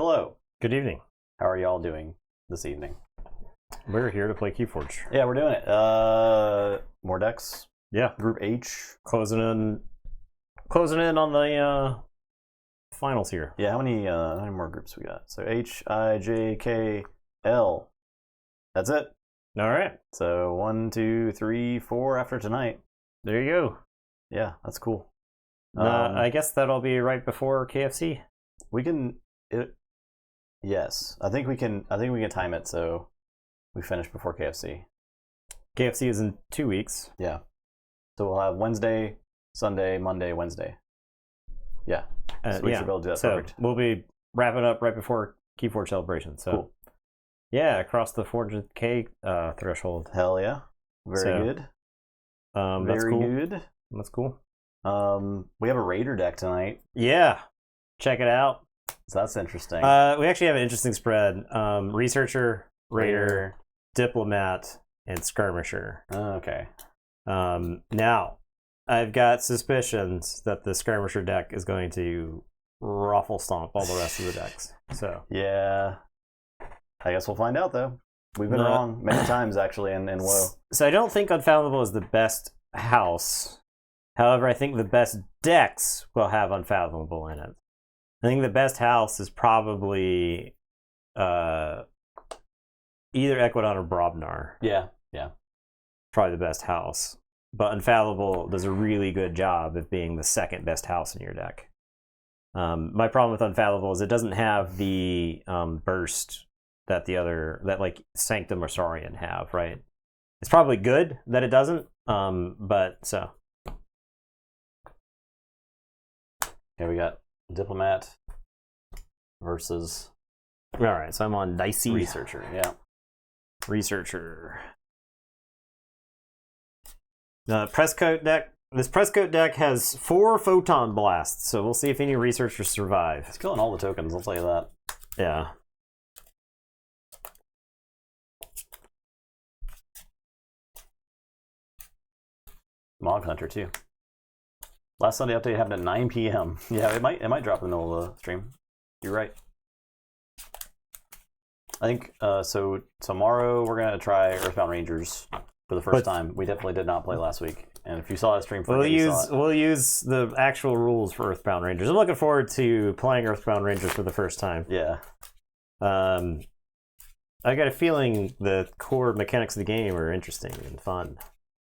Hello. Good evening. How are y'all doing this evening? We're here to play Keyforge. Yeah, we're doing it. More decks. Yeah, Group H. closing in on the finals here. Yeah, how many more groups we got? So H, I, J, K, L. That's it. All right, So 1, 2, 3, 4 after tonight. there you go. Yeah, that's cool. I guess that'll be right before KFC. We can. Yes, I think we can time it so we finish before KFC. KFC is in 2 weeks. Yeah. So we'll have Wednesday, Sunday, Monday, Wednesday. Yeah. So we should be able to do that. So perfect. we'll be wrapping up right before Keyforge celebration. So Cool. yeah, across the 400K threshold. Hell yeah. Very good. That's Very cool. good. That's cool. We have a Raider deck tonight, Yeah, check it out. so that's interesting. We actually have an interesting spread. Researcher, Raider, Diplomat, and Skirmisher. Okay. Now, I've got suspicions that the Skirmisher deck is going to ruffle stomp all the rest of the decks. So Yeah. I guess we'll find out, though. We've been wrong many times, actually, in WoW. So I don't think Unfathomable is the best house. However, I think the best decks will have Unfathomable in it. I think the best house is probably either Equidon or Brobnar. Yeah. Probably the best house. But Unfathomable does a really good job of being the second best house in your deck. My problem with Unfathomable is it doesn't have the burst that like Sanctum or Saurian have, right? It's probably good that it doesn't, but so. Here we got Diplomat versus All right, so I'm on Dicey. Researcher. Yeah. Researcher. Presscoat deck. This Presscoat deck has 4 Photon Blasts, so we'll see if any Researchers survive. It's killing all the tokens, I'll tell you that. Yeah. Mog Hunter, too. Last Sunday update happened at 9 p.m. Yeah, it might drop in the middle of the stream. You're right. I think, so tomorrow we're going to try Earthbound Rangers for the first time. We definitely did not play last week. And if you saw that stream, we'll use the actual rules for Earthbound Rangers. I'm looking forward to playing Earthbound Rangers for the first time. Yeah. I got a feeling the core mechanics of the game are interesting and fun.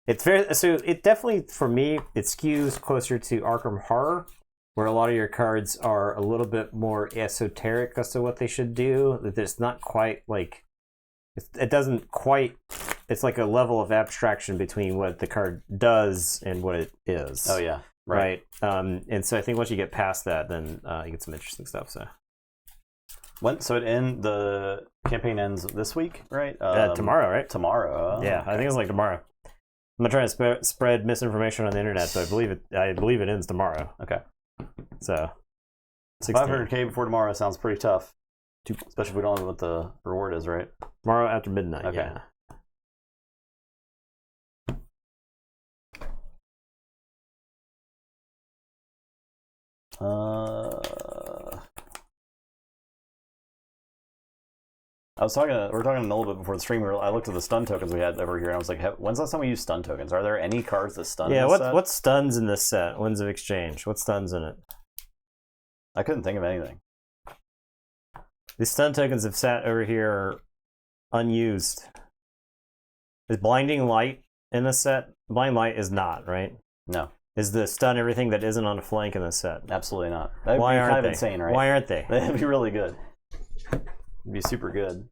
It's fair. So it definitely, for me, it skews closer to Arkham Horror, where a lot of your cards are a little bit more esoteric as to what they should do. That it's not quite like it doesn't quite. It's like a level of abstraction between what the card does and what it is. Oh yeah, right. And so I think once you get past that, then you get some interesting stuff. So the campaign ends this week, right? Tomorrow, right? Tomorrow. Yeah, okay. I think it's like tomorrow. I'm not trying to spread misinformation on the internet, but I believe it ends tomorrow. Okay. So 500K before tomorrow sounds pretty tough, especially if we don't know what the reward is, right? Tomorrow after midnight. Okay. Yeah. We were talking a little bit before the stream. I looked at the stun tokens we had over here, and I was like, when's the last time we used stun tokens? Are there any cards that stun? Yeah, in this set? what stuns in this set? Winds of Exchange. What stuns in it? I couldn't think of anything. These stun tokens have sat over here unused. Is Blinding Light in this set? Blinding Light is not, right? No. Is the stun everything that isn't on a flank in this set? Absolutely not. That'd Why be aren't kind of they? insane, right? Why aren't they? That'd be really good. It'd be super good.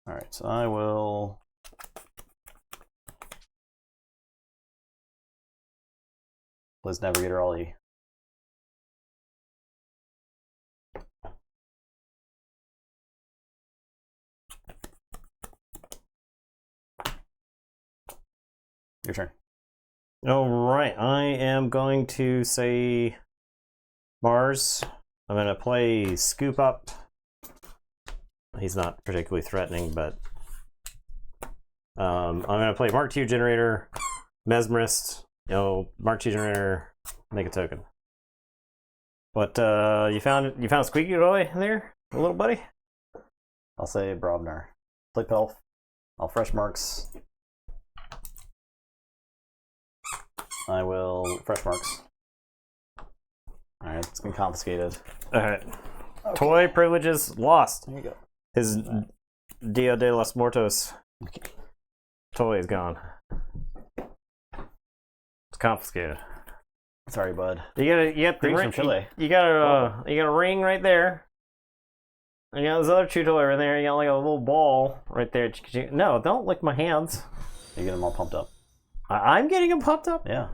All right, so I will. Blizz Navigator Ollie. Your turn. All right, I am going to say Mars. I'm going to play Scoop Up. He's not particularly threatening, but I'm going to play Mark II Generator, Mesmerist, Mark 2 generator, make a token. What you found Squeaky Toy there, little buddy? I'll say Brobner. Play Pelf. I'll fresh marks. I will fresh marks. Alright, it's been confiscated. Alright. Okay. Toy privileges lost. There you go. His Dia de los Muertos toy is gone. It's confiscated. Sorry, bud. You got the ring. You got a ring right there. You got this other chew toy right there. You got like a little ball right there. No, don't lick my hands. You get them all pumped up. I'm getting them pumped up? Yeah.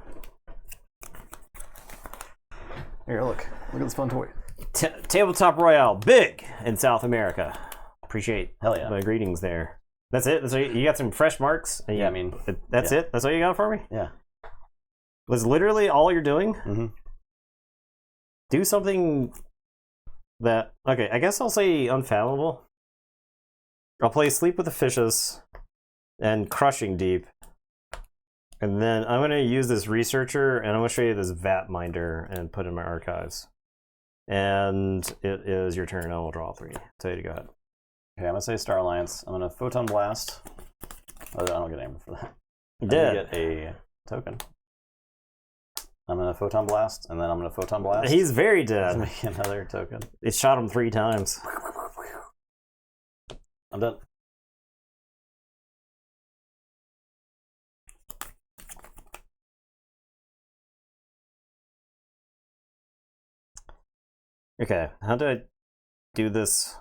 Here, look. Look at this fun toy. Tabletop Royale, big in South America. Appreciate my greetings there. That's it? You got some fresh marks? Yeah, I mean... That's it? That's all you got for me? Yeah. Was literally all you're doing? Mm-hmm. Do something that... Okay, I guess I'll say Unfathomable. I'll play Sleep with the Fishes and Crushing Deep. And then I'm going to use this Researcher, and I'm going to show you this Vat Minder and put in my archives. And it is your turn. I will draw 3. Tell you to go ahead. Okay, I'm going to say Star Alliance. I'm going to Photon Blast. Oh, I don't get ammo for that. You did. Get a token. I'm going to Photon Blast, and then I'm going to Photon Blast. He's very dead. Make another token. It shot him 3 times. I'm done. Okay, how do I do this?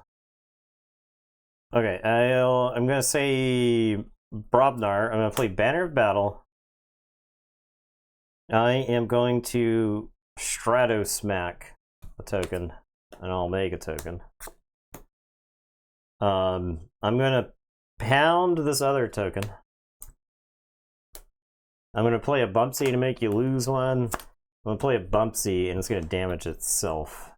Okay, I'm going to say Brobnar. I'm going to play Banner of Battle. I am going to Strato Smack a token, and I'll make a token. I'm going to pound this other token. I'm going to play a Bumpsy to make you lose 1. I'm going to play a Bumpsy, and it's going to damage itself.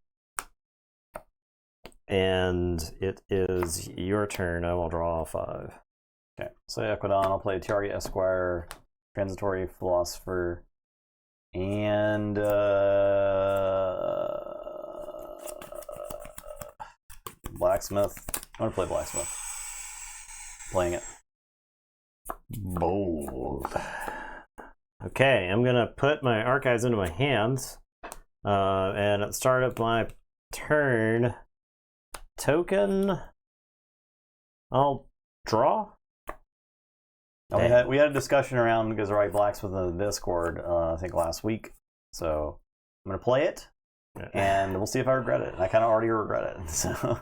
And it is your turn. I will draw 5. Okay, so Equidon, I'll play Tiari Esquire, Transitory Philosopher, and Blacksmith. I'm gonna play Blacksmith. Playing it. Bold. Okay, I'm gonna put my archives into my hands, and at the start of my turn, token. I'll draw. Oh, we had a discussion around Gazari Blacksmith in the Discord, I think last week. So I'm gonna play it, and we'll see if I regret it. And I kind of already regret it. So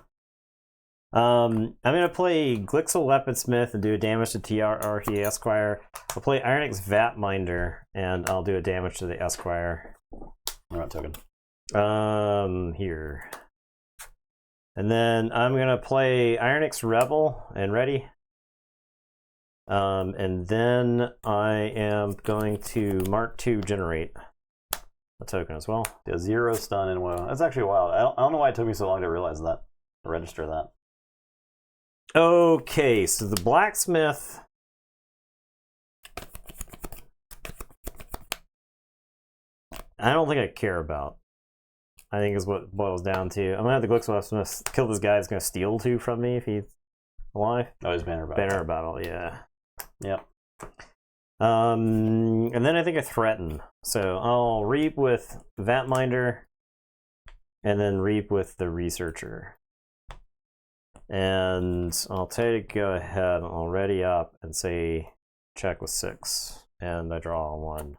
I'm gonna play Glixel Weaponsmith and do a damage to TRRT Esquire. I'll play Ironix Vat Minder, and I'll do a damage to the Esquire. I'm not token. Here. And then I'm gonna play Ironix Rebel and ready. And then I am going to Mark 2 generate a token as well. Yeah, 0 stun and WoW. That's actually wild. I don't know why it took me so long to realize that, to register that. Okay, so the Blacksmith. I don't think I care about. I think is what it boils down to. I'm gonna have the Glixel kill this guy that's gonna steal 2 from me if he's alive. Oh, he's Banner Battle. Banner Battle, yeah. Yep. And then I think I threaten. So I'll reap with Vatminder, and then reap with the Researcher. And I'll tell you to go ahead. I'll ready up and say check with 6, and I draw 1.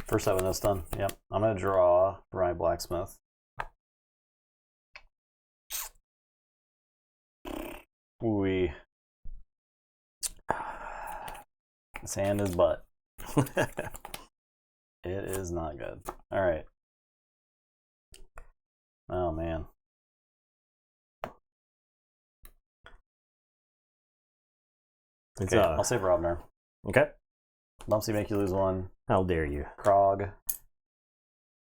First 7 is done. Yep. I'm gonna draw Ryan Blacksmith. Ooh. His hand is butt. It is not good. All right. Oh man. Okay, I'll save Robner. Okay. Bumpsy make you lose 1. How dare you? Krog.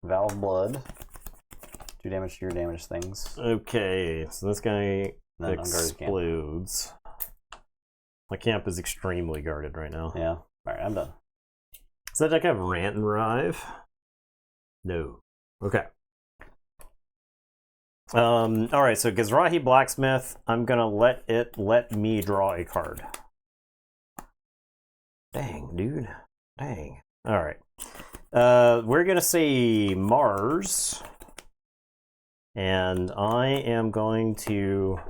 Valve Blood. 2 damage to your damaged things. Okay, so this guy explodes. My camp is extremely guarded right now. Yeah. Alright, I'm done. Does that deck have Rant and Rive? No. Okay. Alright, so Gizrahi Blacksmith, I'm gonna let me draw a card. Dang, dude. Dang. Alright. We're gonna say Mars. And I am going to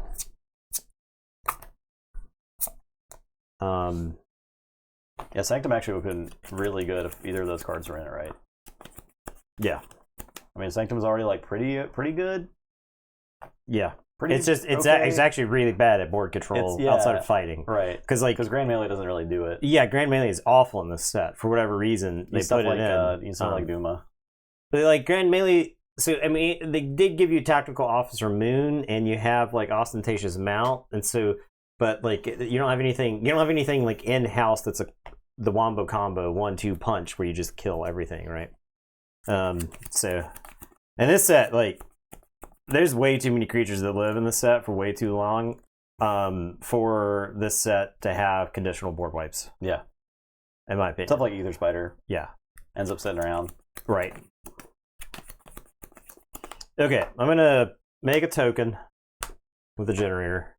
yeah, Sanctum actually would have been really good if either of those cards were in it, right? Yeah. I mean, Sanctum's already like pretty good. Yeah. Pretty. It's actually really bad at board control outside of fighting. Right. Because Grand Melee doesn't really do it. Yeah, Grand Melee is awful in this set for whatever reason. They put it in. You sound like Duma. But like Grand Melee, so I mean, they did give you Tactical Officer Moon, and you have like Ostentatious Mount, and so, but like you don't have anything. You don't have anything like in house that's the wombo combo 1-2 punch where you just kill everything, right? So, and this set, like, there's way too many creatures that live in this set for way too long. For this set to have conditional board wipes. Yeah, in my opinion, stuff like Ether Spider. Yeah, ends up sitting around. Right. Okay, I'm gonna make a token with the generator.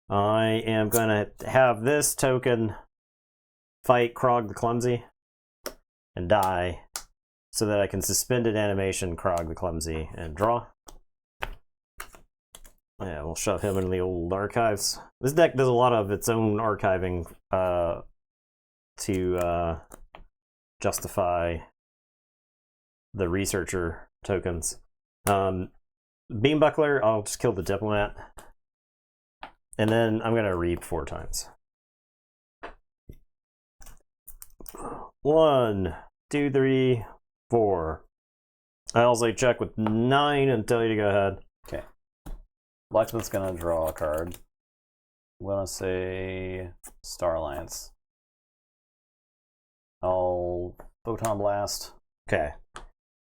I am gonna have this token fight Krog the Clumsy and die so that I can suspended animation Krog the Clumsy and draw. Yeah, we'll shove him into the old archives. This deck does a lot of its own archiving to justify the researcher tokens. Beambuckler, I'll just kill the Diplomat. And then I'm going to reap 4 times. 1, 2, 3, 4. I also check with 9 and tell you to go ahead. Okay. Blacksmith's going to draw a card. I'm going to say Star Alliance. I'll Photon Blast. Okay.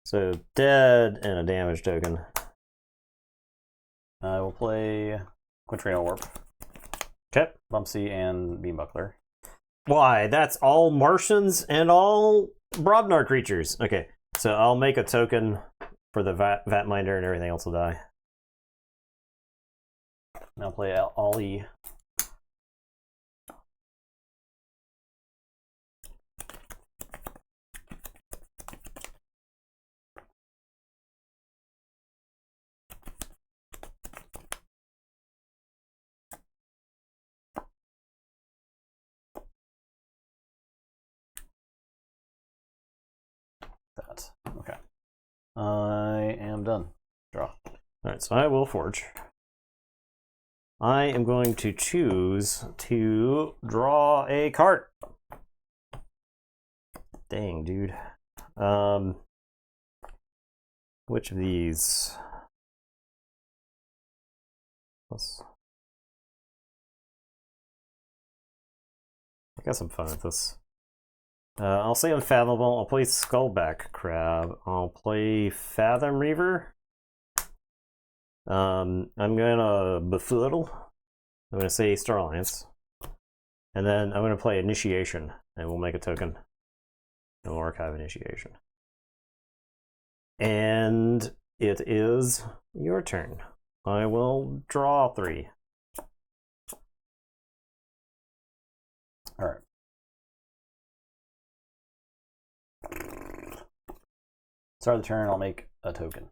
So dead and a damage token. I will play Quintrino Warp. Okay. Bumpsy and Beambuckler. Why? That's all Martians and all Brobnar creatures. Okay. So I'll make a token for the Vatminder and everything else will die. And I'll play Ollie. That. Okay. I am done. Draw. Alright, so I will forge. I am going to choose to draw a card. Dang, dude. Which of these? I guess I'm fine with this. I'll say Unfathomable. I'll play Skullback Crab. I'll play Fathom Reaver. I'm gonna Befuddle. I'm gonna say Star Alliance. And then I'm gonna play Initiation. And we'll make a token. And we'll archive Initiation. And it is your turn. I will draw 3. Alright. Start of the turn, I'll make a token.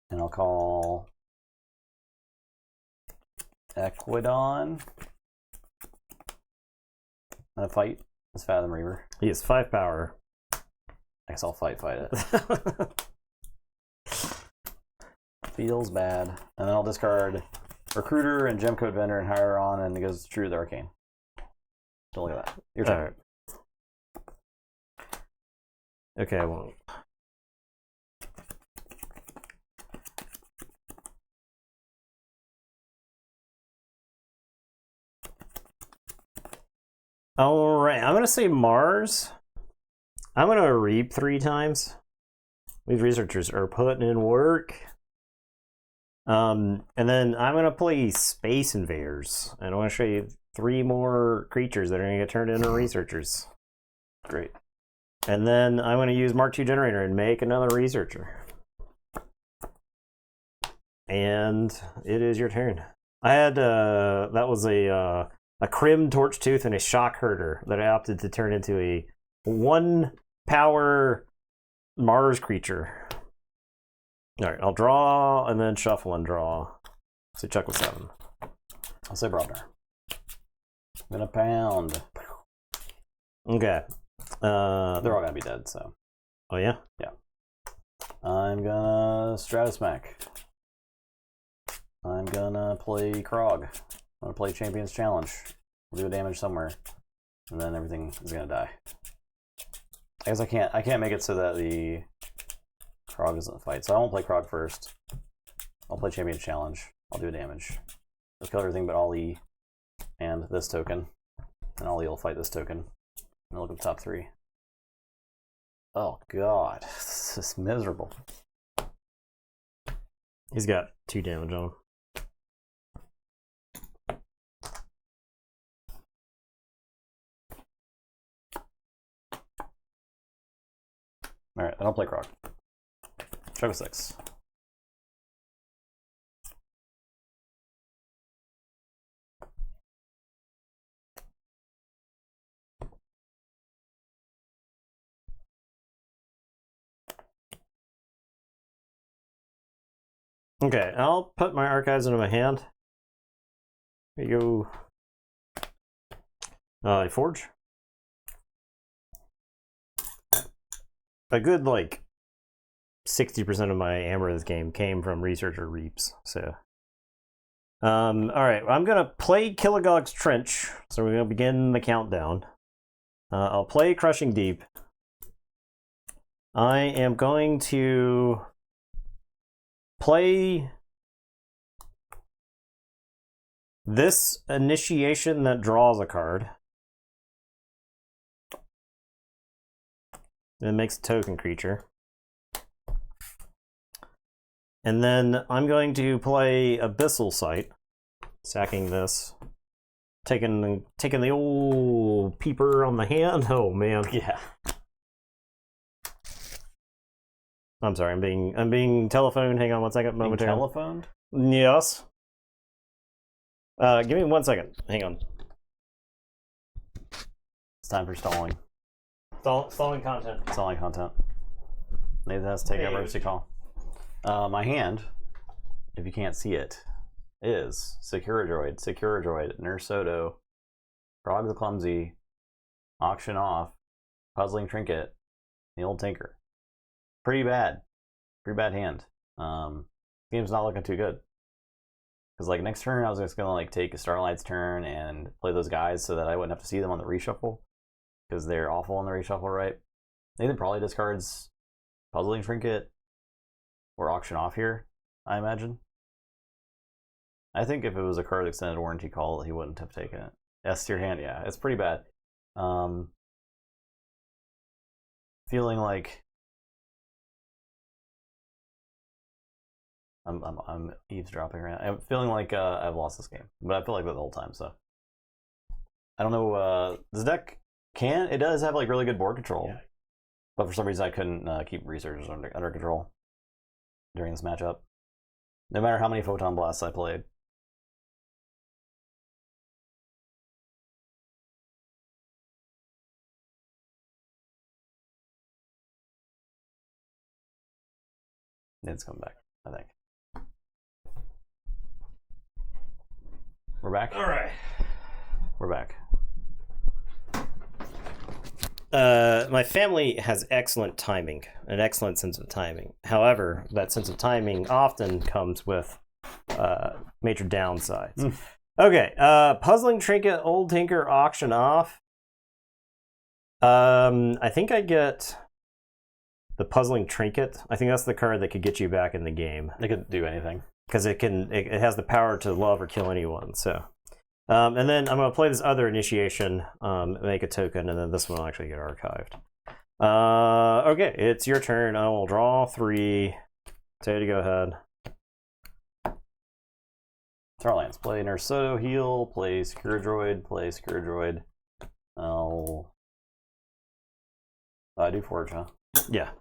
And I'll call Equidon. And a fight is Fathom Reaver. He has 5 power. I guess I'll fight it. Feels bad. And then I'll discard Recruiter and Gemcode Vendor and hire on, and it goes True to the Arcane. So look at that. Your turn. Right. Okay, I won't. Alright, I'm going to say Mars. I'm going to reap 3 times. These researchers are putting in work. And then I'm going to play Space Invaders. And I want to show you 3 more creatures that are going to get turned into researchers. Great. And then I'm going to use Mark II Generator and make another Researcher. And it is your turn. I had, that was a Crim Torchtooth and a Shock Herder that I opted to turn into a 1-power Mars creature. All right, I'll draw and then shuffle and draw. So chuck with 7. I'll say Brodner. I'm gonna pound. Okay. They're all gonna be dead, so. Oh, yeah? Yeah. I'm gonna Stratusmack. I'm gonna play Krog. I'm gonna play Champion's Challenge. We'll do a damage somewhere, and then everything is gonna die. I guess I can't make it so that the Krog doesn't fight. So I won't play Krog first. I'll play Champion's Challenge. I'll do a damage. I'll kill everything but Ollie and this token. And Ollie will fight this token. And I'll look at the top 3. Oh god, this is miserable. He's got 2 damage on him. Alright, then I'll play Krog. Check with 6. Okay, I'll put my archives into my hand. Here you go. Forge. A good, like, 60% of my amber this game came from Researcher Reaps, so. Alright, I'm gonna play Killigog's Trench, so we're gonna begin the countdown. I'll play Crushing Deep. I am going to play this Initiation that draws a card. It makes a token creature. And then I'm going to play Abyssal Sight, sacking this. Taking the old peeper on the hand. Oh man. Yeah. I'm sorry, I'm being telephoned. Hang on one second, momentarily. Telephoned? Yes. Give me 1 second. Hang on. It's time for stalling. Stalling content. Stalling content. Nathan has to take an emergency call. My hand, if you can't see it, is Secura-Droid, Nurse Soto, Frog the Clumsy, Auction Off, Puzzling Trinket, the Old Tinker. Pretty bad hand. Game's not looking too good. Because like next turn, I was just gonna like take a Starlight's turn and play those guys so that I wouldn't have to see them on the reshuffle, because they're awful on the reshuffle, right? Nathan probably discards Puzzling Trinket or Auction Off here, I imagine. I think if it was a card extended warranty call, he wouldn't have taken it. S tier hand, yeah, it's pretty bad. Feeling like I'm eavesdropping right now. I'm feeling like I've lost this game, but I feel like that the whole time. So I don't know. This deck it does have like really good board control, but for some reason I couldn't keep researchers under control during this matchup, no matter how many Photon Blasts I played. It's coming back, I think. We're back? All right. We're back. My family has excellent timing, an excellent sense of timing. However, that sense of timing often comes with major downsides. Okay, Puzzling Trinket, Old Tinker, Auction Off. I think I get the Puzzling Trinket. I think that's the card that could get you back in the game. It could do anything. Because it has the power to love or kill anyone. So, and then I'm gonna play this other Initiation, make a token, and then this one will actually get archived. Okay, it's your turn. I will draw 3. Say to go ahead. Throw lands. Play Nurse Soto, heal. Play Secura-Droid. I'll I do forge, huh? Yeah.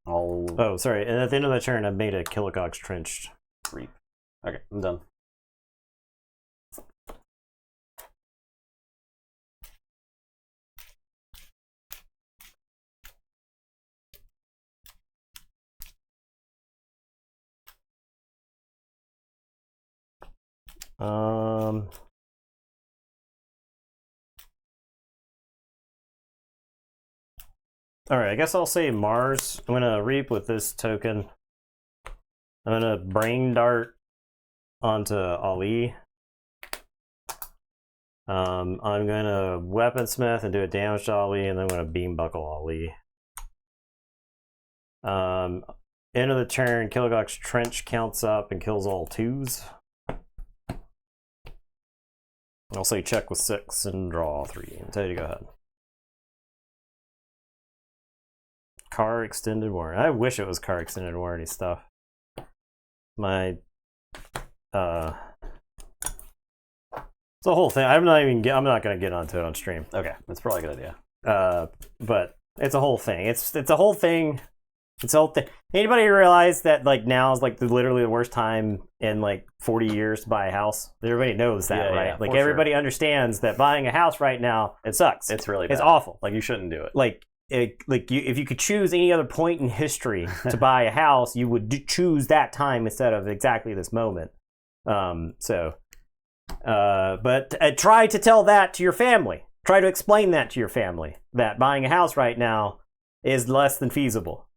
I'll Oh, sorry. And at the end of the turn, I made a Kilogog's Trench. reap. Okay, I'm done. All right, I guess I'll say Mars. I'm gonna reap with this token. I'm gonna brain dart onto Ali. I'm gonna weaponsmith and do a damage to Ali, and then I'm gonna beam buckle Ali. End of the turn, Kilogog's Trench counts up and kills all 2s. I'll say check with 6 and draw 3. And tell you to go ahead. Car extended warranty. I wish it was car extended warranty stuff. My it's a whole thing. I'm not gonna get onto it on stream. Okay, that's probably a good idea. But it's a whole thing. It's a whole thing. It's a whole thing. Anybody realize that like now is like literally the worst time in like 40 years to buy a house? Everybody knows that, right? Yeah, like everybody understands that buying a house right now, it sucks. It's really bad. It's awful. Like you shouldn't do it. If you could choose any other point in history to buy a house, you would choose that time instead of exactly this moment. But try to tell that to your family. Try to explain that to your family, that buying a house right now is less than feasible.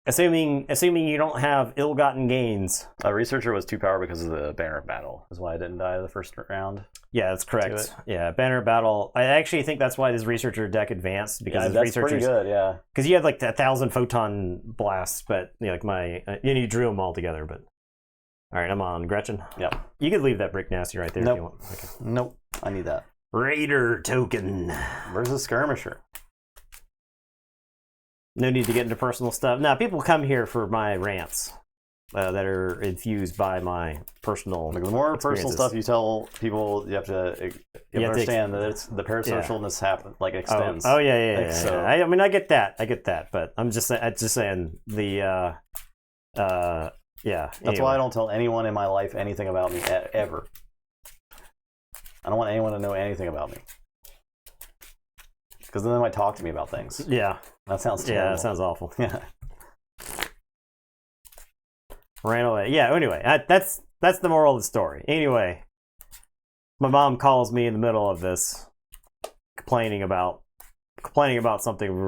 Assuming you don't have ill-gotten gains. A researcher was 2 power because of the banner battle. Is why I didn't die the first round. Yeah, that's correct. Yeah, banner battle. I actually think that's why this researcher deck advanced, because that's pretty good. Yeah, because you had like 1,000 photon blasts, but you know, like you drew them all together. But all right, I'm on Gretchen. Yep. You could leave that brick nasty right there nope. if you want. Okay. Nope. I need that. Raider token versus skirmisher. No need to get into personal stuff. Now, people come here for my rants that are infused by my personal. Like the more personal stuff you tell people, you have to understand that it's the parasocialness extends. Oh yeah. So I mean, I get that, but I'm just saying the yeah. That's why I don't tell anyone in my life anything about me ever. I don't want anyone to know anything about me. Because then they might talk to me about things. Yeah. That sounds terrible. Yeah, that sounds awful. Yeah. Ran away. Yeah, anyway, that's the moral of the story. Anyway, my mom calls me in the middle of this, complaining about something we've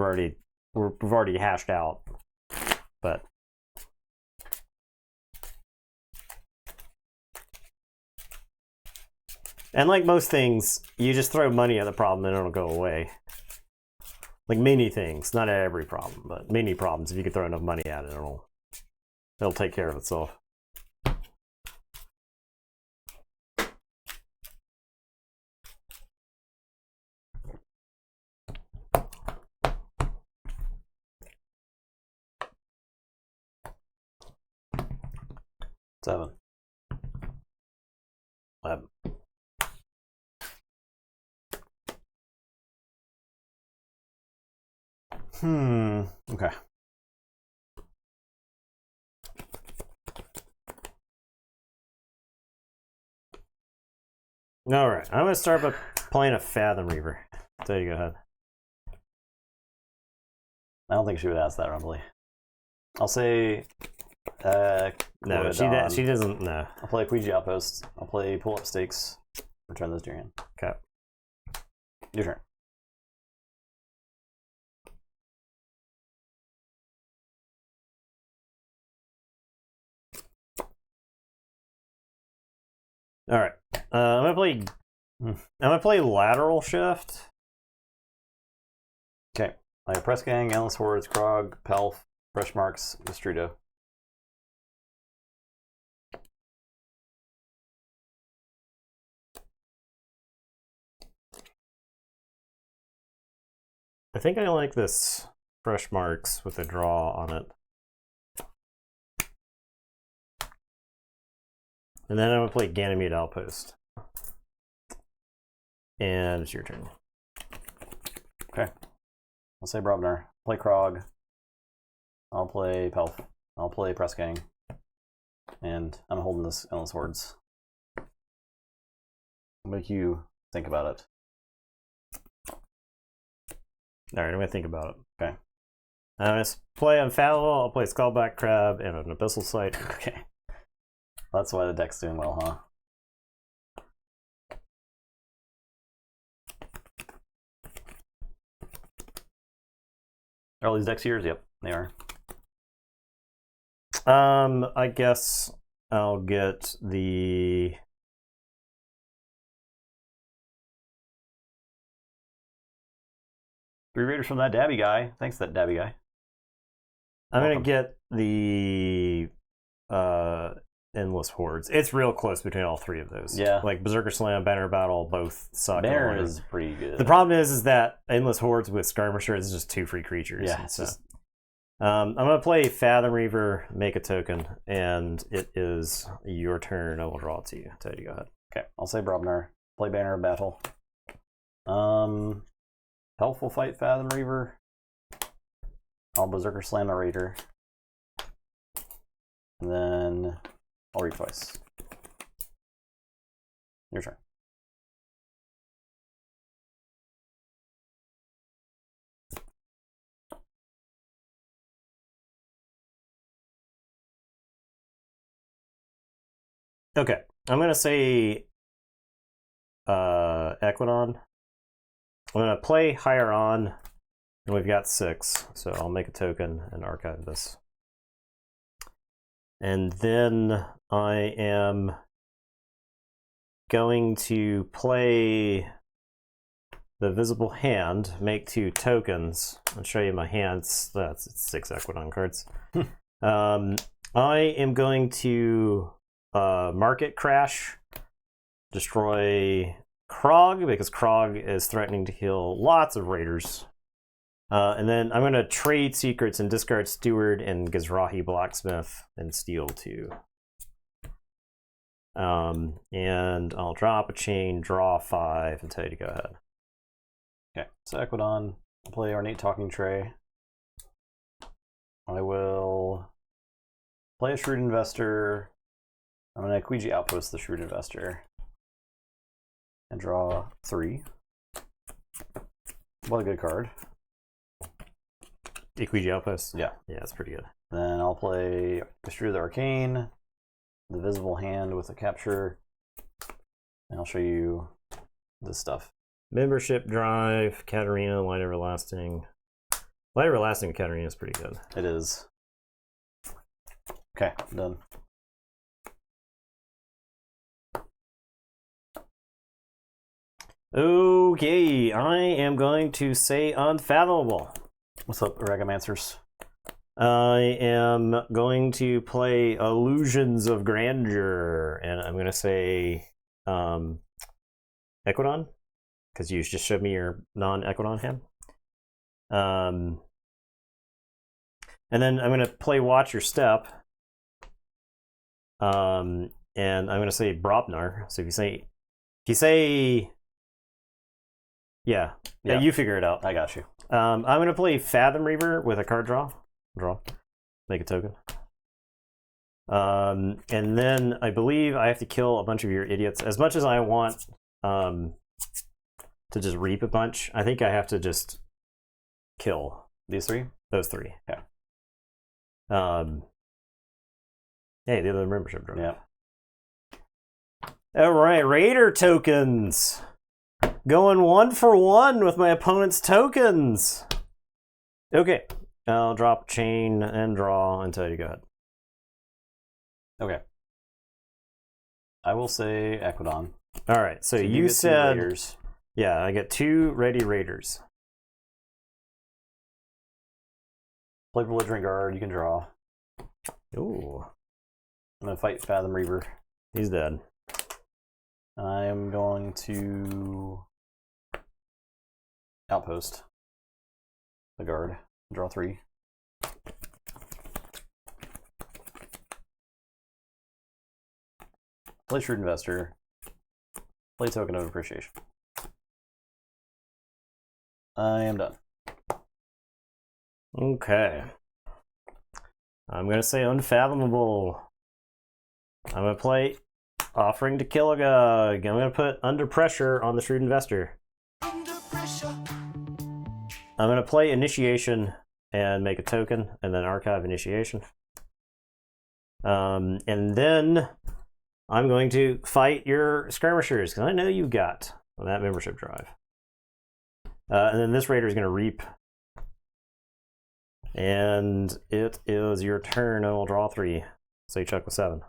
already hashed out. But and like most things, you just throw money at the problem and it'll go away. Like many things, not every problem, but many problems. If you could throw enough money at it, it'll take care of itself. Seven. 11. Okay. All right. I'm gonna start by playing a Fathom Reaver. So you go ahead. I don't think she would ask that, Rumbly. I'll say. No, she doesn't. No. I'll play Ouija Outpost. I'll play Pull Up Stakes. Return those to your hand. Okay. Your turn. All right. I'm gonna play Lateral Shift. Okay. I have Press Gang, Endless Hordes, Krog, Pelf, Fresh Marks, Distrito. I think I like this Fresh Marks with a draw on it. And then I'm gonna play Ganymede Outpost. And it's your turn. Okay. I'll say Brobner. Play Krog. I'll play Pelf. I'll play Press Gang. And I'm holding this Endless Hordes. I'll make you think about it. Alright, I'm going to think about it. Okay. I'm going to play Unfathomable, I'll play Skullback Crab, and an Abyssal Sight. Okay. That's why the deck's doing well, huh? Are all these decks yours? Yep, they are. I guess I'll get the... Three Raiders from that Dabby guy. Thanks, that Dabby guy. I'm going to get the Endless Hordes. It's real close between all three of those. Yeah. Like Berserker Slam, Banner Battle, both suck. Banner is pretty good. The problem is that Endless Hordes with Skirmisher is just 2 free creatures. Yeah, so. I'm going to play Fathom Reaver, make a token, and it is your turn. I will draw it to you. Ted, you go ahead. Okay, I'll say Brobner. Play Banner of Battle. Helpful fight Fathom Reaver. I'll Berserker Slam the Raider. And then I'll read twice. Your turn. Okay, I'm going to say Equidon. I'm going to play Higher On, and we've got 6, so I'll make a token and archive this. And then I am going to play the Visible Hand, make 2 tokens. I'll show you my hands. That's 6 Equidon cards. I am going to Market Crash, destroy Krog, because Krog is threatening to kill lots of raiders. And then I'm going to trade secrets and discard Steward and Gizrahi Blacksmith and steal 2. And I'll drop a chain, draw 5, and tell you to go ahead. Okay, so Equidon, I'll play Ornate Talking Tray. I will play a Shrewd Investor. I'm going to Quiji Outpost the Shrewd Investor. And draw 3. What a good card. Equiji Outpost? Yeah. Yeah, that's pretty good. Then I'll play Destroy the Arcane, the Visible Hand with a Capture, and I'll show you this stuff. Membership Drive, Katarina, Light Everlasting. Light Everlasting with Katarina is pretty good. It is. Okay, I'm done. Okay, I am going to say Unfathomable. What's up, Ragamancer's? I am going to play Illusions of Grandeur, and I'm going to say Equidon, because you just showed me your non-Equidon hand. And then I'm going to play Watch Your Step, and I'm going to say Brobnar. So if you say, yeah, you figure it out. I got you. I'm going to play Fathom Reaver with a card draw. Make a token. And then I believe I have to kill a bunch of your idiots. As much as I want to just reap a bunch, I think I have to just kill these 3? Those 3. Yeah. Hey, the other membership draw. Yeah. All right, Raider tokens. Going 1 for 1 with my opponent's tokens. Okay. I'll drop chain and draw until you go ahead. Okay. I will say Equidon. All right, so you said... Raiders. Yeah, I get 2 ready Raiders. Play Belligerent Guard, you can draw. Ooh. I'm going to fight Fathom Reaver. He's dead. I am going to Outpost the guard. Draw 3. Play Shrewd Investor. Play Token of Appreciation. I am done. Okay. I'm gonna say Unfathomable. I'm gonna play Offering to Kilogog. I'm gonna put Under Pressure on the Shrewd Investor. Under pressure. I'm gonna play Initiation and make a token, and then archive Initiation. And then I'm going to fight your skirmishers, because I know you got on that membership drive. And then this raider is going to reap. And it is your turn, and we'll draw 3. So you check with 7.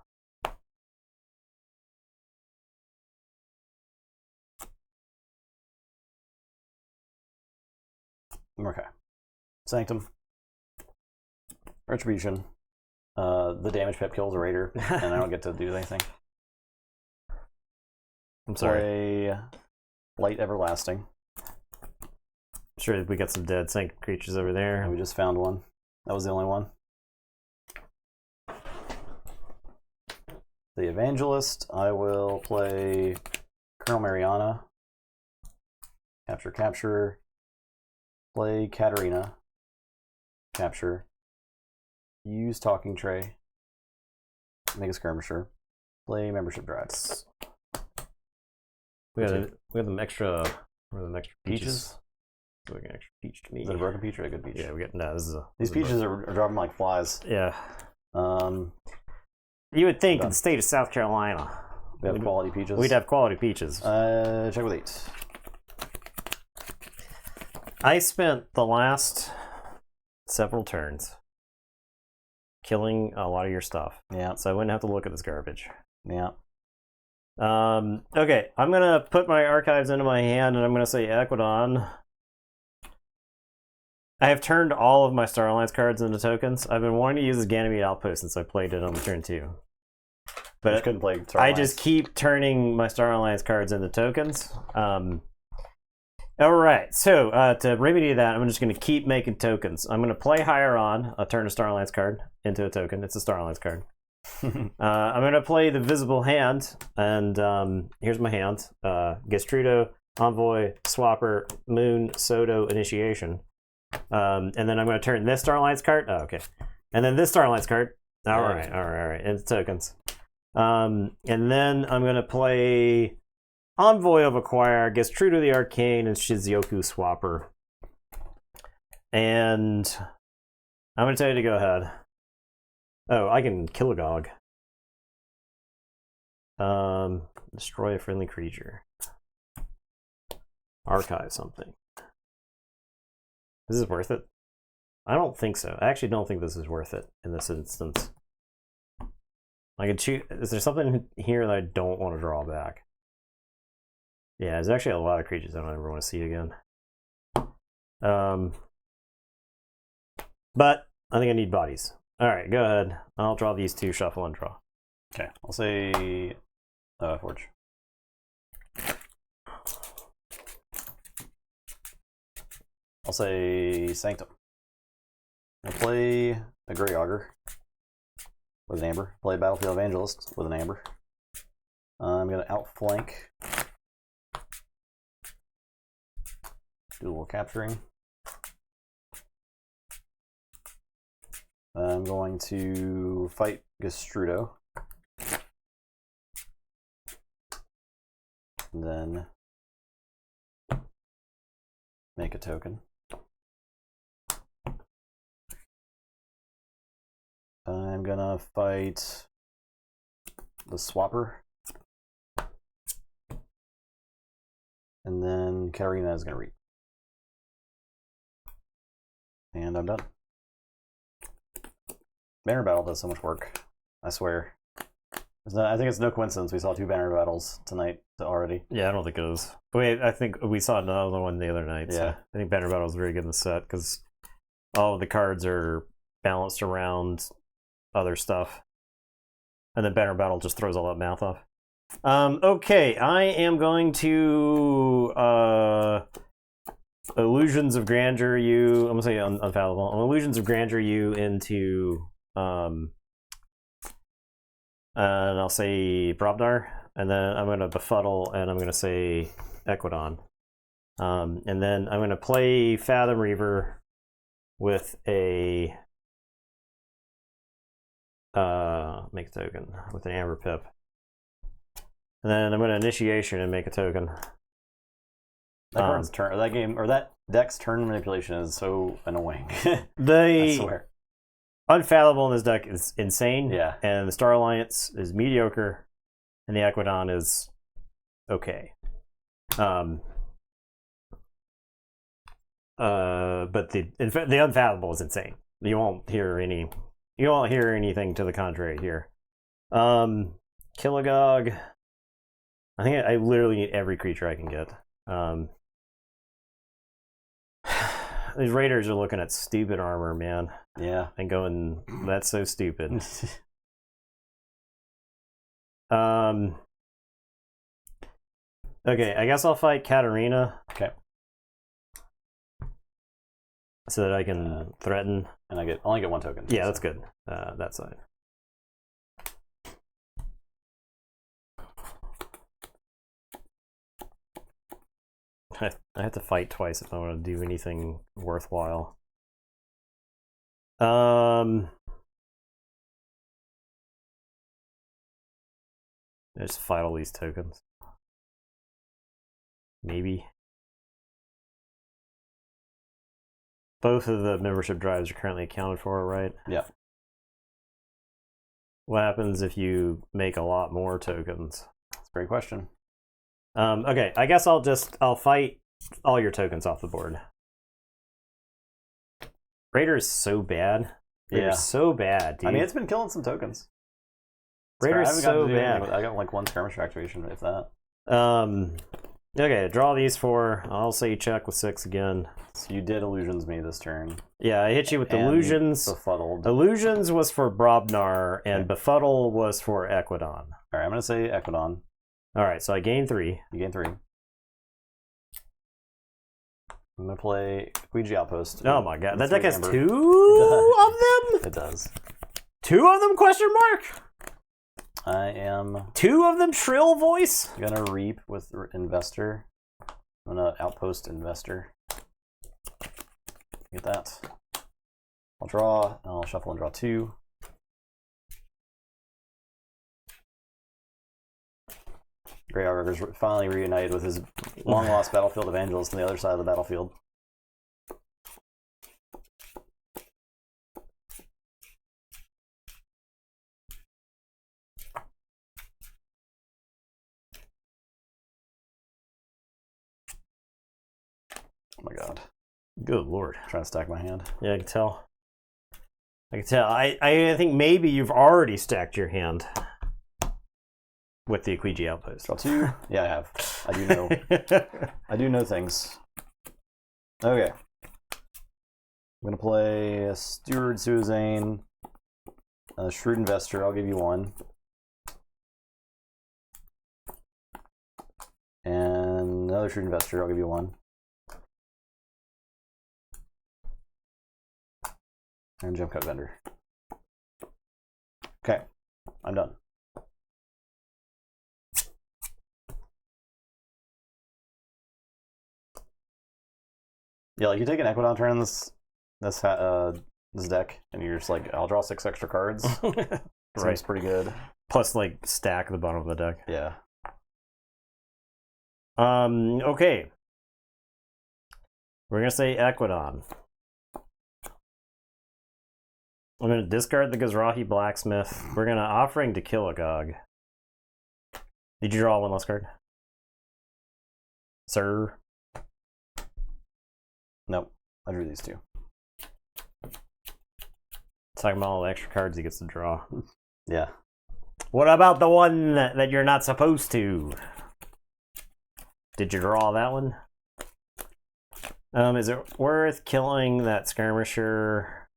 Okay. Sanctum. Retribution. The damage pip kills a raider, and I don't get to do anything. I'm sorry. Play Light Everlasting. Sure, we got some dead Sanctum creatures over there. And we just found one. That was the only one. The Evangelist. I will play Colonel Mariana. Capture. Play Katarina. Capture. Use Talking Tray. Make a skirmisher. Play membership drives. We got them extra. Peaches. So we got extra peach to me. Is it a broken peach or a good peach? Yeah, we got no. These peaches are dropping like flies. Yeah. You would think in the state of South Carolina, we have quality peaches. We'd have quality peaches. Check with 8. I spent the last several turns killing a lot of your stuff. Yeah. So I wouldn't have to look at this garbage. Yeah. Okay, I'm gonna put my archives into my hand, and I'm gonna say Equidon. I have turned all of my Star Alliance cards into tokens. I've been wanting to use this Ganymede Outpost since I played it on turn 2. But couldn't play Star Alliance. I just keep turning my Star Alliance cards into tokens. Alright, so to remedy that, I'm just going to keep making tokens. I'm going to play Higher On, turn a Star Alliance card into a token. It's a Star Alliance card. I'm going to play the Visible Hand, and here's my hand. Gestrudo, Envoy, Swapper, Moon, Soto, Initiation. And then I'm going to turn this Star Alliance card. Oh, okay. And then this Star Alliance card. All right. It's tokens. And then I'm going to play Envoy of Acquire, Gestrudo the Arcane, and Shizioku Swapper. And I'm going to tell you to go ahead. Oh, I can Kilogog. Destroy a friendly creature. Archive something. Is this worth it? I don't think so. I actually don't think this is worth it in this instance. I can choose. Is there something here that I don't want to draw back? Yeah, there's actually a lot of creatures I don't ever want to see again. But I think I need bodies. All right, go ahead. I'll draw these 2, shuffle and draw. Okay, I'll say Forge. I'll say Sanctum. I'll play a Grey Augur with an Amber. Play Battlefield Evangelist with an Amber. I'm going to outflank. Do a little capturing. I'm going to fight Gestrudo. And then make a token. I'm gonna fight the Swapper. And then Katarina is gonna reap. And I'm done. Banner Battle does so much work. I swear. I think it's no coincidence we saw 2 banner battles tonight already. Yeah, I don't think it is. Wait, I think we saw another one the other night. Yeah. So I think banner battle is very good in the set because all of the cards are balanced around other stuff. And then banner battle just throws all that math off. Okay, I am going to Illusions of Grandeur you. I'm gonna say unfallible. Illusions of Grandeur you into and I'll say Brobdar, and then I'm gonna Befuddle, and I'm gonna say Equidon. And then I'm going to play Fathom Reaver with a make a token with an Amber Pip. And then I'm going to Initiation and make a token. That card's turn, or that game, or that deck's turn manipulation is so annoying. I The swear. Unfathomable in this deck is insane. Yeah. And the Star Alliance is mediocre, and the Equidon is okay. But the Unfathomable is insane. You won't hear anything to the contrary here. Kilogog. I think I literally need every creature I can get. These Raiders are looking at stupid armor, man. Yeah. And going, that's so stupid. Okay, I guess I'll fight Katarina. Okay. So that I can threaten. And I only get one token. Yeah, that's good. That's fine. I have to fight twice if I want to do anything worthwhile. I just fight all these tokens. Maybe. Both of the membership drives are currently accounted for, right? Yeah. What happens if you make a lot more tokens? That's a great question. Okay, I guess I'll fight all your tokens off the board. Raider is so bad. Raider's so bad, dude. I mean, it's been killing some tokens. Raider's so bad. I got like one skirmisher activation, if that. Okay, draw these 4. I'll say check with 6 again. So you did illusions me this turn. Yeah, I hit you with illusions. Befuddled. Illusions was for Brobnar, and Befuddle was for Equidon. All right, I'm gonna say Equidon. All right, so I gain 3. You gain 3. I'm gonna play Ouija Outpost. Oh my god, that deck has Amber. 2 of them? It does. 2 of them, question mark? I am 2 of them shrill voice? gonna reap with Investor. I'm gonna Outpost Investor. Get that. I'll draw, and I'll shuffle and draw 2. Grey Outrigger's finally reunited with his long-lost Battlefield Evangelist on the other side of the battlefield. Oh my god. Good lord. I'm trying to stack my hand. Yeah, I can tell. I can tell. I think maybe you've already stacked your hand with the Ouija Outpost. Draw 2. Yeah, I have. I do know. I do know things. Okay. I'm gonna play a Steward Suzanne, a Shrewd Investor. I'll give you 1. And another Shrewd Investor. I'll give you 1. And Jump Cut Vendor. Okay, I'm done. Yeah, like you take an Equidon turn in this deck, and you're just like, I'll draw 6 extra cards. Right. Seems pretty good. Plus, like, stack the bottom of the deck. Yeah. Okay. We're gonna say Equidon. I'm gonna discard the Gazrahi Blacksmith. We're gonna Offering to Kilogog. Did you draw 1 less card? Sir? Nope. I drew these 2. Talking about all the extra cards he gets to draw. Yeah. What about the one that you're not supposed to? Did you draw that one? Is it worth killing that skirmisher?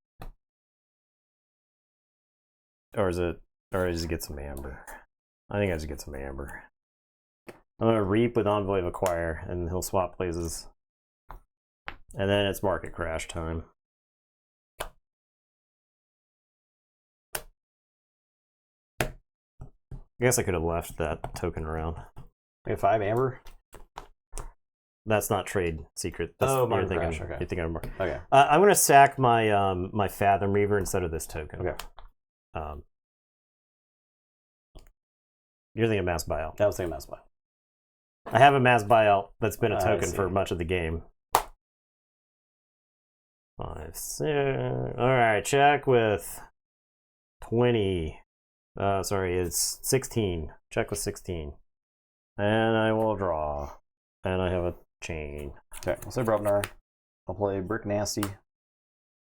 Or does it get some amber? I think I just get some amber. I'm gonna Reap with Envoy of Acquire, and he'll swap places. And then it's Market Crash time. I guess I could have left that token around. I get 5 amber. That's not trade secret. That's, Martin you're Crash. thinking, Okay. You're thinking of more. Okay. I'm going to sack my my Fathom Reaver instead of this token. Okay. You're thinking mass buyout. I was thinking mass buyout. I have a mass buyout that's been a token see. for much of the game. 5, 6. All right, check with 20. Sorry, it's 16. Check with 16. And I will draw. And I have a chain. Okay, I'll say Brubner. I'll play Brick Nasty.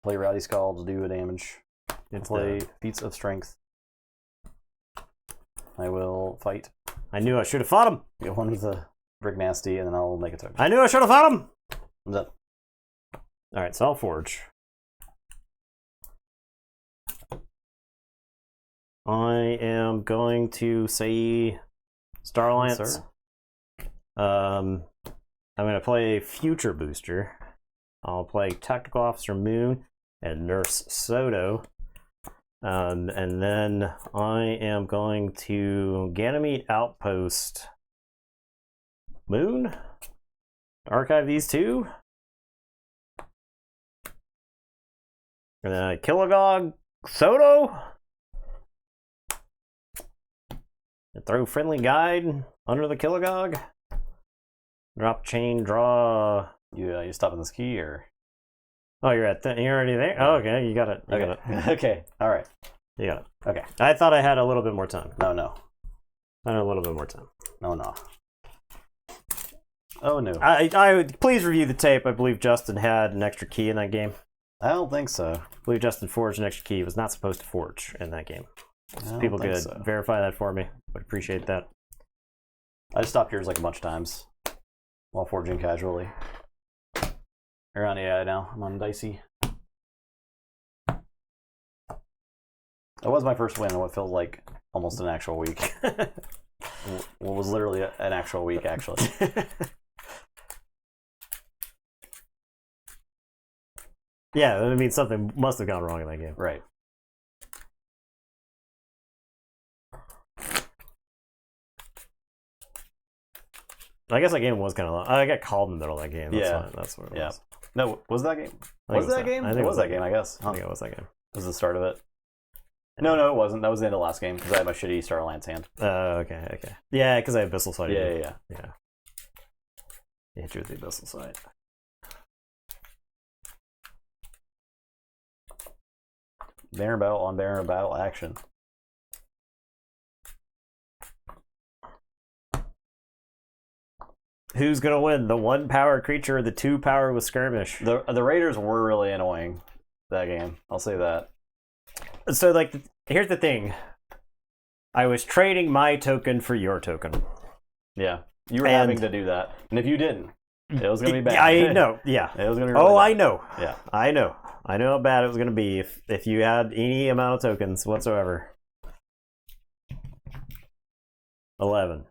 Play Rowdy Skull to do a damage. It's Play the- Feats of Strength. I will fight. I knew I should have fought him. Get one with the Brick Nasty, and then I'll make a token. I knew I should have fought him. I'm done. All right, so I'll forge. I am going to say Starlance. Yes, sir. I'm going to play Future Booster. I'll play Tactical Officer Moon and Nurse Soto. And then I am going to Ganymede Outpost Moon. Archive these two. And then Kilogog Soto. And throw Friendly Guide under the Kilogog. Drop chain, draw. You stopping this key or? Oh, you're already there? Oh, okay, you got it. You Okay. got it. Okay. All right. You got it. Okay. I thought I had a little bit more time. No. I had a little bit more time. No. Oh no. I please review the tape. I believe Justin had an extra key in that game. I don't think so. I believe Justin forged an extra key. He was not supposed to forge in that game. I don't People think could so. verify that for me. Would appreciate that. I just stopped yours like a bunch of times while forging casually. You're on AI now. I'm on Dicey. That was my first win in what feels like almost an actual week. What was literally an actual week, actually. Yeah, I mean, something must have gone wrong in that game. Right. I guess that game was kind of long. I got called in the middle of that game. That's Yeah. fine. That's what it Yeah. was. No, was that game? I think Was that game? I think It was that game, I guess. I Huh? think it was that game. Was the start of it? No, it wasn't. That was the end of the last game because I had my shitty Starlance hand. Okay. Yeah, because I have Abyssal Sight. Yeah. Yeah. You hit you with the Abyssal Sight. Banner battle on banner battle action. Who's gonna win, the 1-power creature or the 2-power with skirmish? The Raiders were really annoying that game. I'll say that. So, like, here's the thing. I was trading my token for your token. Yeah, you were And- having to do that, and if you didn't, it was gonna be bad. I know. Yeah. It was gonna be. Really Oh, bad. I know. Yeah. I know how bad it was gonna be if you had any amount of tokens whatsoever. 11.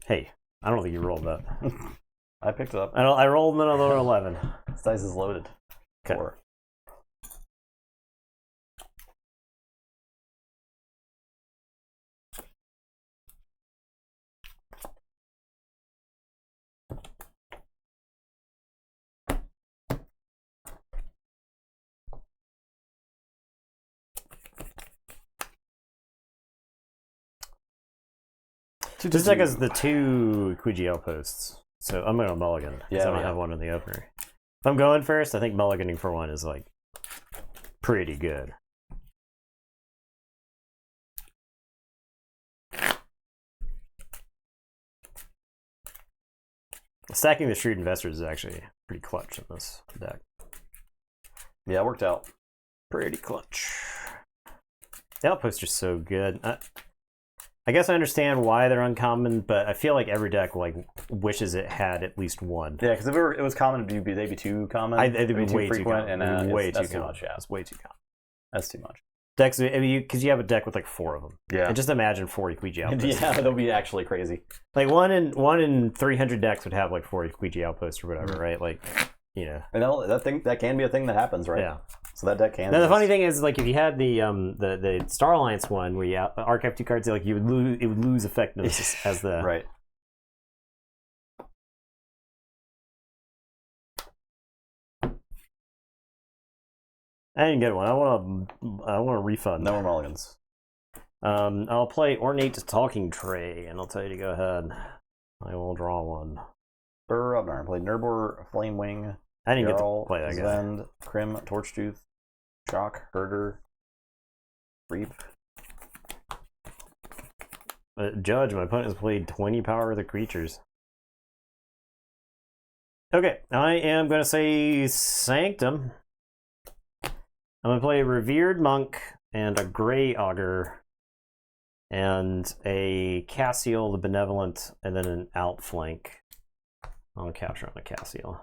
Hey, I don't think you rolled that. I picked it up. I rolled another 11. This dice is loaded. Okay. 4. This deck has the 2 Ouija outposts, so I'm going to mulligan. Yeah, I don't yeah. have one in the opener. If I'm going first, I think mulliganing for one is like pretty good. Stacking the Shrewd Investors is actually pretty clutch in this deck. Yeah, it worked out. Pretty clutch. The outposts are so good. I guess I understand why they're uncommon, but I feel like every deck like wishes it had at least one. Yeah, because if it was common, they'd be too common. They'd be way too frequent, common. and way that's too too much. Yeah, It's way too common. that's too much. Decks, I mean, because you have a deck with like 4 of them. Yeah, And just imagine 4 Ouija outposts. yeah, that'll be actually crazy. Like one in 300 decks would have like 4 Ouija outposts or whatever, right? Like, you know. And that can be a thing that happens, right? Yeah. So that deck can. Now the funny thing is, like, if you had the Star Alliance one where you archive 2 cards, like it would lose effectiveness as the right. I didn't get one. I want a refund. No more mulligans. I'll play Ornate Talking Tray, and I'll tell you to go ahead. I will draw one. Burrubnar. I played Nurbor, Flamewing. I didn't get Jarl, to play that guy. Zvend, Krim, Torchtooth, Shock, Herder, Reap. Judge, my opponent has played 20 power of the creatures. Okay, I am going to say Sanctum. I'm going to play a Revered Monk and a Grey Augur and a Cassiel the Benevolent and then an Outflank. I'll capture on a Cassiel.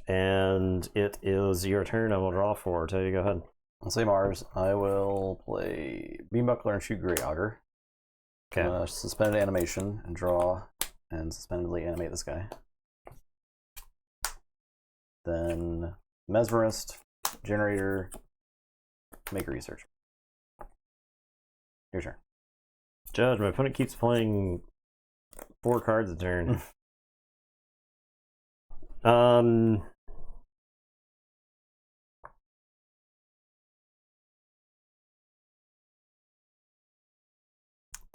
And it is your turn. I will draw 4. Tell you, go ahead. I'll say Mars. I will play Beambuckler and shoot Grey Augur. Okay. Suspended animation and draw and suspendedly animate this guy. Then Mesmerist, Generator, make a research. Your turn. Judge, my opponent keeps playing 4 cards a turn.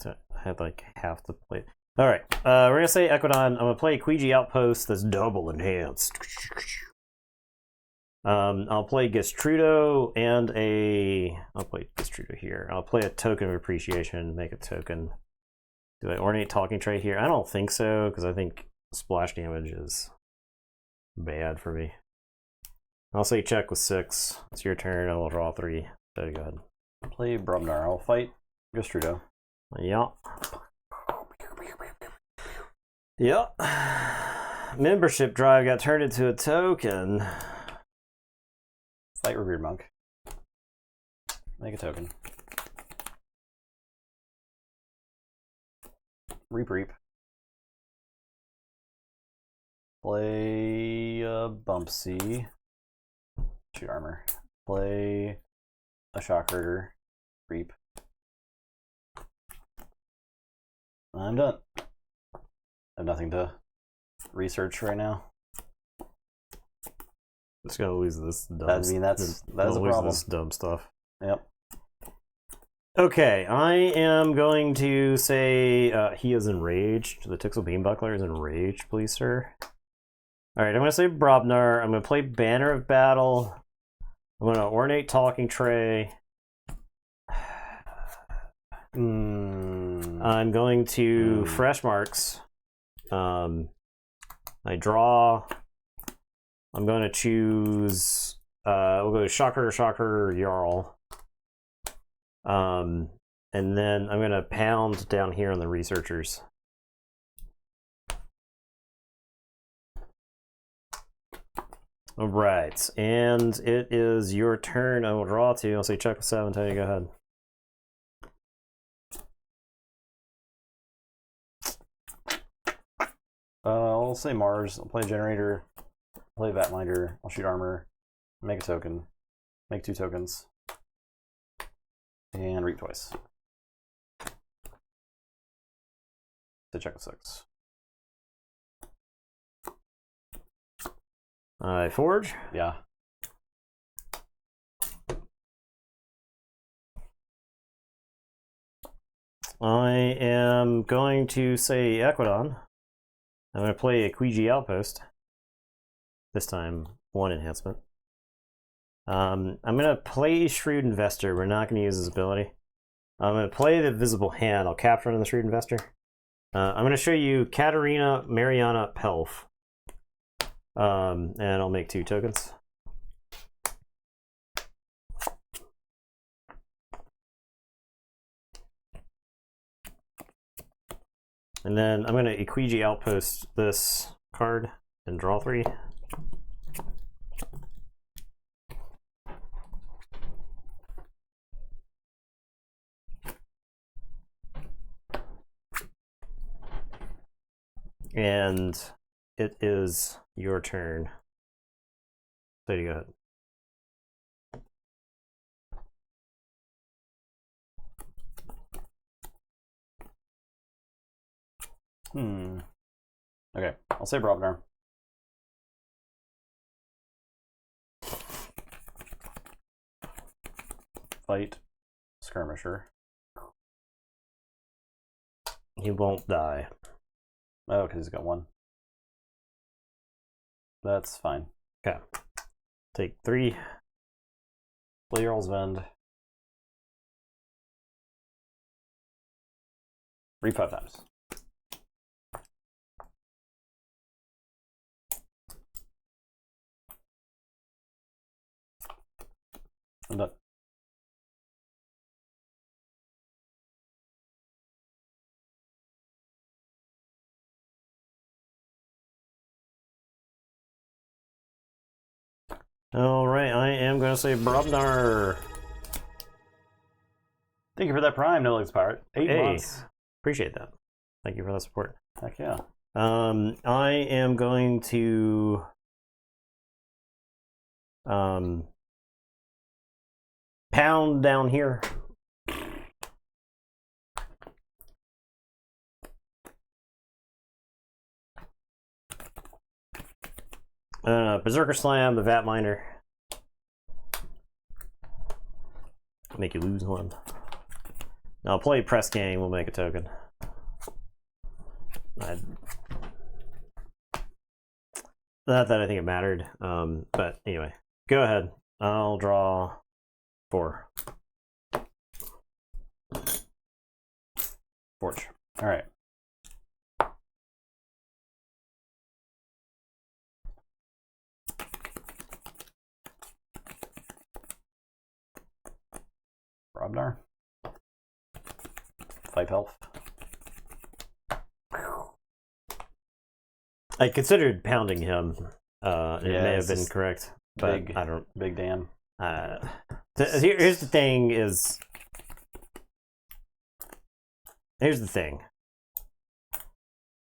So I had like half the play. All right, we're gonna say Equidon. I'm gonna play Quiji Outpost that's double enhanced. I'll play Gestrudo and I'll play Gestrudo here. I'll play a Token of Appreciation, make a token. Do I Ornate Talking Tray here? I don't think so, because I think splash damage is bad for me. I'll say check with 6. It's your turn. I will draw 3. So go ahead. Play Brubnar. I'll fight Gestrudo. Yeah. Yep. Membership drive got turned into a token. Fight Revered Monk. Make a token. Reap. Play Bumpsy. Shoot armor. Play a Shock Herder. Reap. I'm done. I have nothing to research right now. Just gonna lose this dumb That is a problem. This dumb stuff. Yep. Okay, I am going to say he is enraged. The Tixel Beambuckler is enraged, please, sir. Alright, I'm gonna say Brobnar. I'm gonna play Banner of Battle. I'm gonna Ornate Talking Tray. I'm going to Fresh Marks. I draw. I'm going to choose. We'll go Shocker, Jarl. And then I'm going to pound down here on the researchers. All right, and it is your turn. I will draw 2. I'll say check with 7. Tell you, go ahead. I'll say Mars. I'll play Generator. Play Vatminder. I'll shoot armor. Make a token. Make 2 tokens. And reap twice. To check with 6. I forge. Yeah. I am going to say Equidon. I'm going to play a Quiji Outpost. This time, 1 enhancement. I'm going to play Shrewd Investor. We're not going to use his ability. I'm going to play the Visible Hand. I'll capture on the Shrewd Investor. I'm going to show you Katarina Mariana Pelf. And I'll make 2 tokens. And then I'm going to Equiji Outpost this card and draw 3. And it is your turn. So you go ahead. Okay, I'll say Brobnar. Fight Skirmisher. He won't die. Oh, because he's got 1. That's fine. Okay. Take 3. Play Jarl's Vend. Read 5 times. I'm done. All right, I am going to say Brobnar. Thank you for that Prime, No Legs Pirate. 8 months. Appreciate that. Thank you for the support. Heck yeah. I am going to pound down here. Berserker Slam, the Vat Miner. Make you lose 1. Now I'll play Press Gang, we'll make a token. Not that I think it mattered, but anyway. Go ahead. I'll draw 4. Forge. Alright. Brobnar. 5 health. I considered pounding him. It may have been correct, but big, I don't. Big damn. Here's the thing: here's the thing.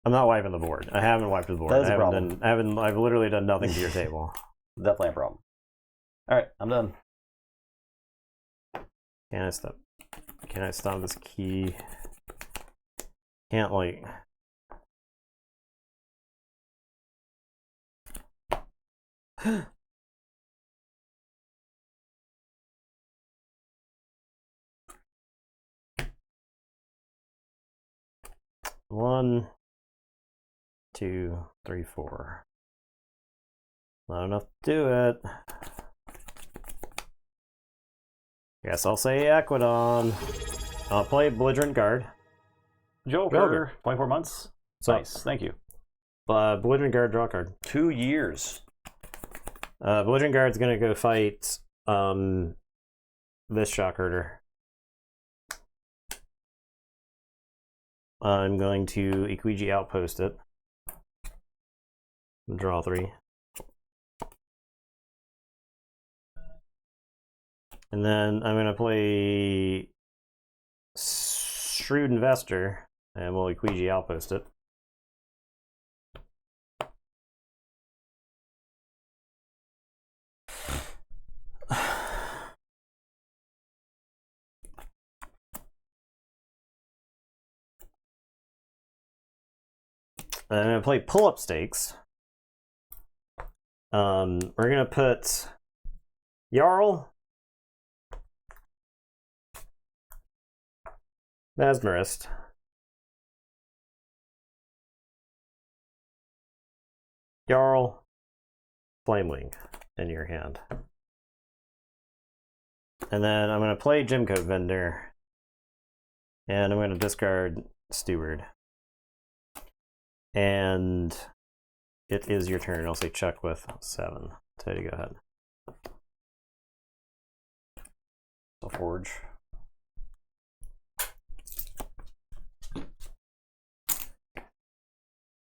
I'm not wiping the board. I haven't wiped the board. That is a problem. I've literally done nothing to your table. Definitely a problem. All right, I'm done. Can I stop? Can I stop this key? Can't like. One, 2, 3, 4. Not enough to do it. Guess I'll say Aquadon. I'll play Belligerent Guard. Joker, 24 months. So, nice, thank you. Belligerent Guard, draw card. 2 years. Belligerent Guard's gonna go fight this Shock Herder. I'm going to Ikuiji Outpost it. Draw 3. And then I'm gonna play Shrewd Investor, and we'll Ikuiji Outpost it. I'm gonna play Pull-Up Stakes. We're gonna put Jarl, Mesmerist, Jarl, Flamewing in your hand. And then I'm gonna play Gemcoat Vendor, and I'm gonna discard Steward. And it is your turn. I'll say check with 7. Teddy, go ahead. So Forge.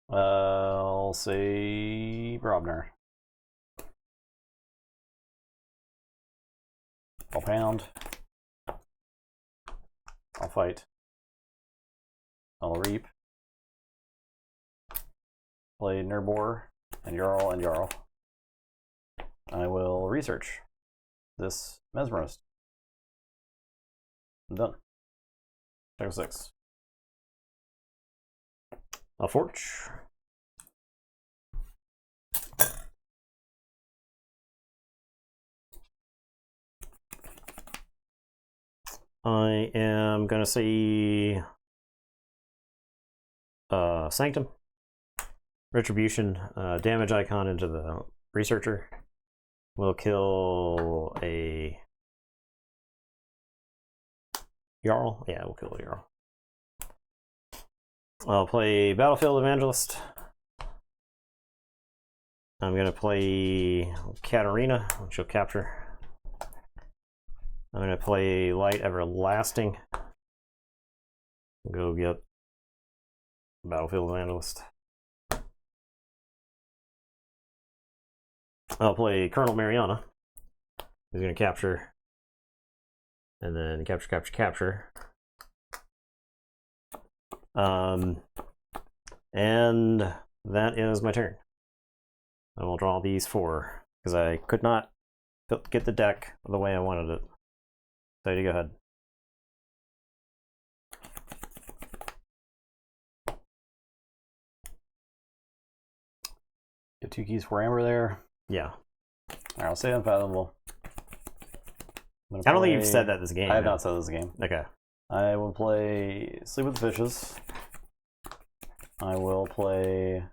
I'll say Brobnar. I'll pound. I'll fight. I'll reap. Play Nurbor and Jarl and Jarl. I will research this Mesmerist. I'm done. Check 6. I'll Forge. I am gonna say Sanctum. Retribution, damage icon into the researcher. We'll kill a Jarl. Yeah, we'll kill a Jarl. I'll play Battlefield Evangelist. I'm going to play Katarina, which will capture. I'm going to play Light Everlasting. Go get Battlefield Evangelist. I'll play Colonel Mariana. He's going to capture. And then capture. And that is my turn. I will draw these 4 because I could not get the deck the way I wanted it. So you go ahead. Get 2 keys for Amber there. Yeah. Alright, I'll say Unfathomable. I don't think you've said that this game. I have not said this game. Okay. I will play Sleep with the Fishes. I will play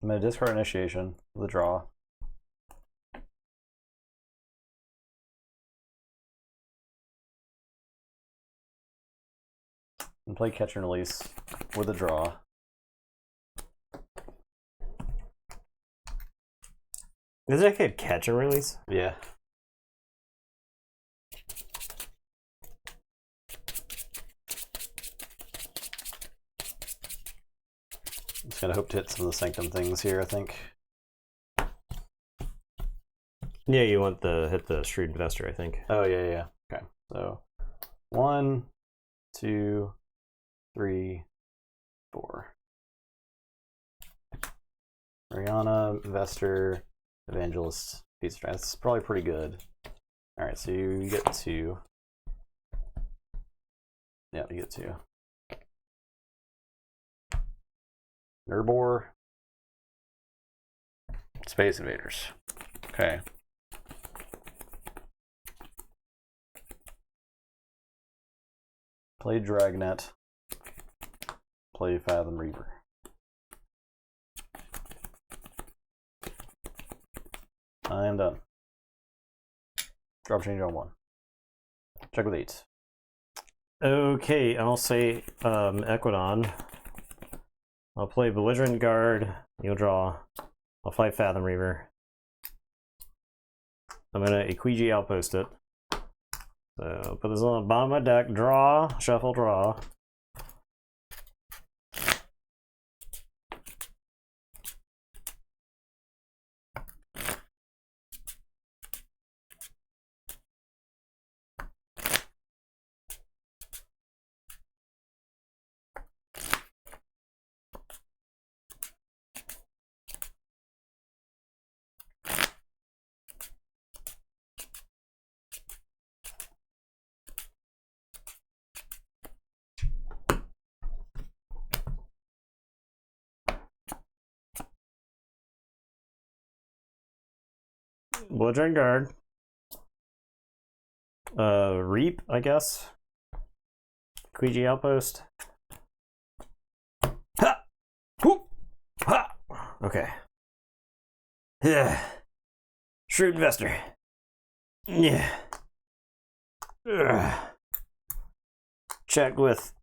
I'm going to discard Initiation with a draw. And play Catch and Release with a draw. Is it a catch and release? Yeah. I'm just gonna hope to hit some of the Sanctum things here, I think. Yeah, you want the hit the Shrewd Investor, I think. Oh yeah. Okay. So 1, 2, 3, 4. Mariana, Investor, Evangelist, Pizza. That's probably pretty good. Alright, so you get 2. Yeah, you get 2. Nurbor. Space Invaders. Okay. Play Dragnet. Play Fathom Reaver. I am done. Drop change on 1. Check with 8. Okay, I'll say Equidon. I'll play Belligerent Guard. You'll draw. I'll fight Fathom Reaver. I'm gonna Equigi Outpost it. So put this on the bottom of my deck. Draw, shuffle, draw. Belligerent Guard. Reap, I guess. Quiji Outpost. Ha! Whoop! Ha! Okay. Yeah. Shrewd Investor. Yeah. Ugh. Check with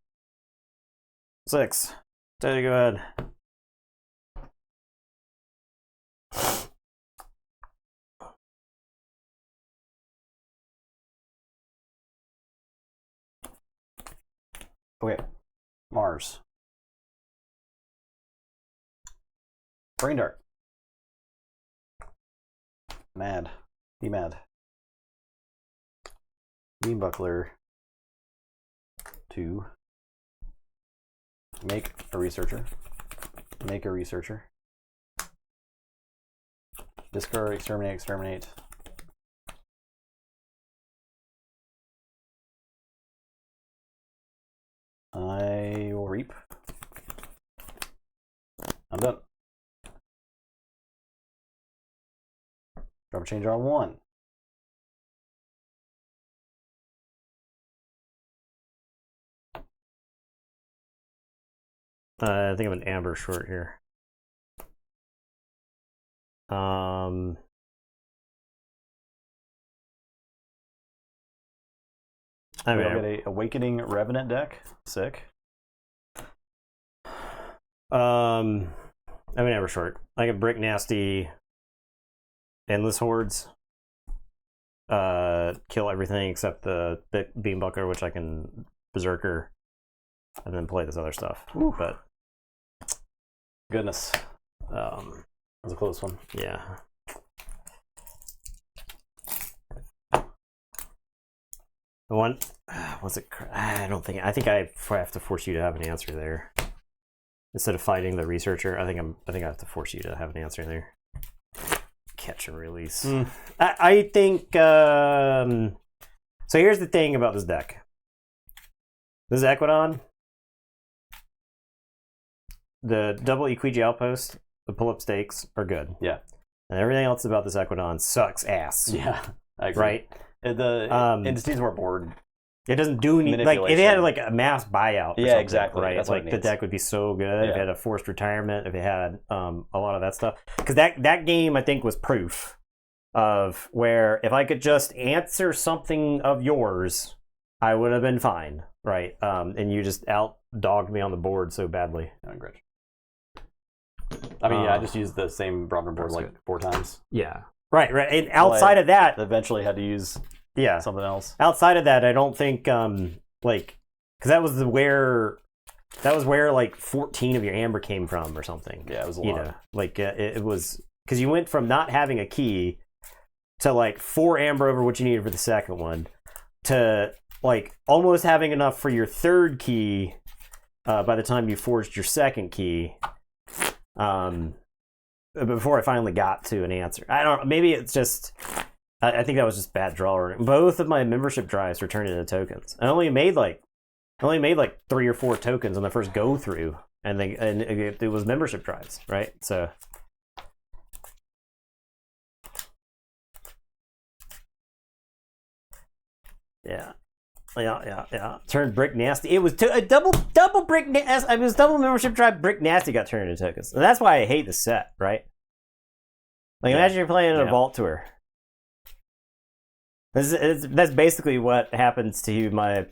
6. Steady, go ahead. Okay. Mars. Brain Dart. Mad. Be mad. Beam Buckler. 2. Make a Researcher. Make a Researcher. Discard, exterminate. Reap. I'm done. Drop a changer on 1. I think I'm an amber short here. I I've got a Awakening Revenant deck. Sick. I'm an amber short. I can Brick Nasty, Endless Hordes, kill everything except the Beambucker, which I can Berserker, and then play this other stuff. Ooh. But goodness, that was a close one. Yeah. The one, was it? I don't think. I think I have to force you to have an answer there instead of fighting the researcher. I think I have to force you to have an answer there. Catch and release. I think. So here's the thing about this deck. This is Equidon. The double Equiji Outpost, the pull-up stakes are good. Yeah. And everything else about this Equidon sucks ass. Yeah, I agree. Right? The entities were board. It doesn't do anything. Like, if it had like a mass buyout. Or yeah, exactly. Right? That's like, the deck would be so good if it had a forced retirement, if it had a lot of that stuff. Because that game, I think, was proof of where if I could just answer something of yours, I would have been fine. Right? And you just out-dogged me on the board so badly. Great. I mean, I just used the same Bronner board like 4 times. Yeah. Right. And outside of that, eventually had to use something else. Outside of that, I don't think because that was where like 14 of your amber came from or something. Yeah, it was a lot. It was because you went from not having a key to like 4 amber over what you needed for the second one to like almost having enough for your third key by the time you forged your second key. Before I finally got to an answer. I don't know. Maybe it's just... I think that was just bad draw. Both of my membership drives were turned into tokens. I only made like 3 or 4 tokens on the first go through, and it was membership drives, right? So... Yeah. Turned Brick Nasty. It was a double Brick Nasty. I mean, it was double membership drive. Brick Nasty got turned into tokens, and that's why I hate the set. Right? Like, imagine you're playing a Vault Tour. That's basically what happens to my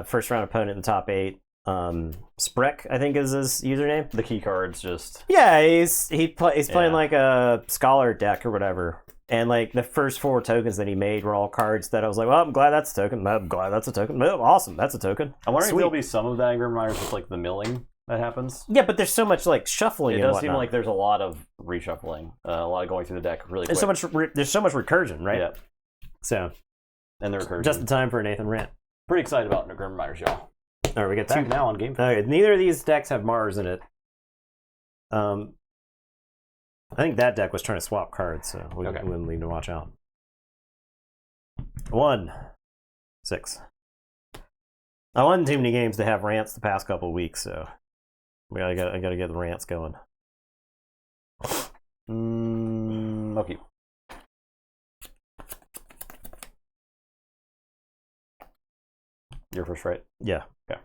first round opponent in the top 8. Spreck, I think, is his username. The key cards just. Yeah, he's playing like a scholar deck or whatever. And like the first 4 tokens that he made were all cards that I was like, well, I'm glad that's a token. I'm glad that's a token. Oh, awesome, that's a token. I'm wondering if there'll be some of that in Grim Riders with like the milling that happens. Yeah, but there's so much like shuffling. It does seem like there's a lot of reshuffling, a lot of going through the deck really quick. There's so much recursion, right? Yeah. So, and the recursion. Just in time for a Nathan rant. Pretty excited about Grim Riders, y'all. All right, we got 2 now on game. Neither of these decks have Mars in it. I think that deck was trying to swap cards, so we wouldn't need to watch out. 1, 6. I won too many games to have rants the past couple of weeks, so I gotta get the rants going. Okay. You're first, right? Yeah. Okay.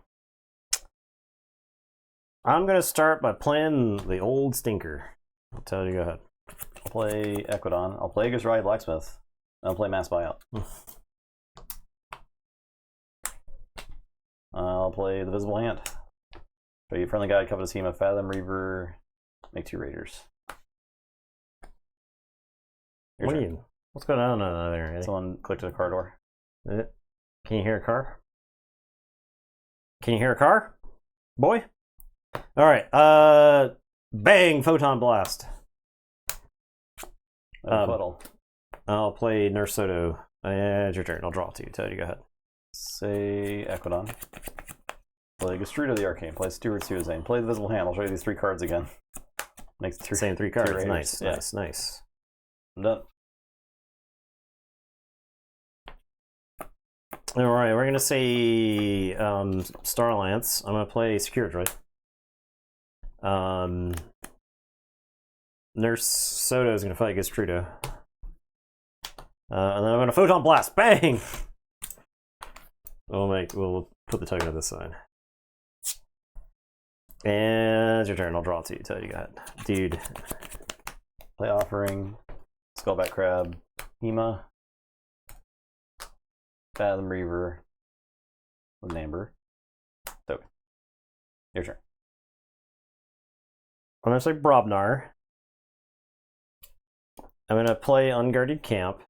I'm gonna start by playing the old stinker. I'll tell you, go ahead. I'll play Equidon. I'll play Gazrai Blacksmith. I'll play Mass Buyout. I'll play the Visible Hand. Show you friendly guide, cover the team of Fathom Reaver, make 2 Raiders. What's going on there, Eddie? Someone clicked to the car door. Can you hear a car? Can you hear a car? Boy? Alright, bang! Photon Blast. I'll play Nurse Soto. It's your turn. I'll draw 2. Tell you, go ahead. Say Equidon. Play Gastruda the Arcane. Play Steward Suizane. Play the Visible Hand. I'll show you these 3 cards again. Makes the same 3 cards. Nice. I'm done. All right, we're gonna say Star Alliance. I'm gonna play Secure Droid. Nurse Soda is gonna fight against Trudeau. And then I'm gonna Photon Blast. Bang! We'll put the token on this side. And it's your turn. I'll draw 2. Tell you got, dude. Play Offering, Skullback Crab, Hema, Fathom Reaver, with an Amber. Token. Your turn. I'm gonna say Brobnar. I'm gonna play Unguarded Camp.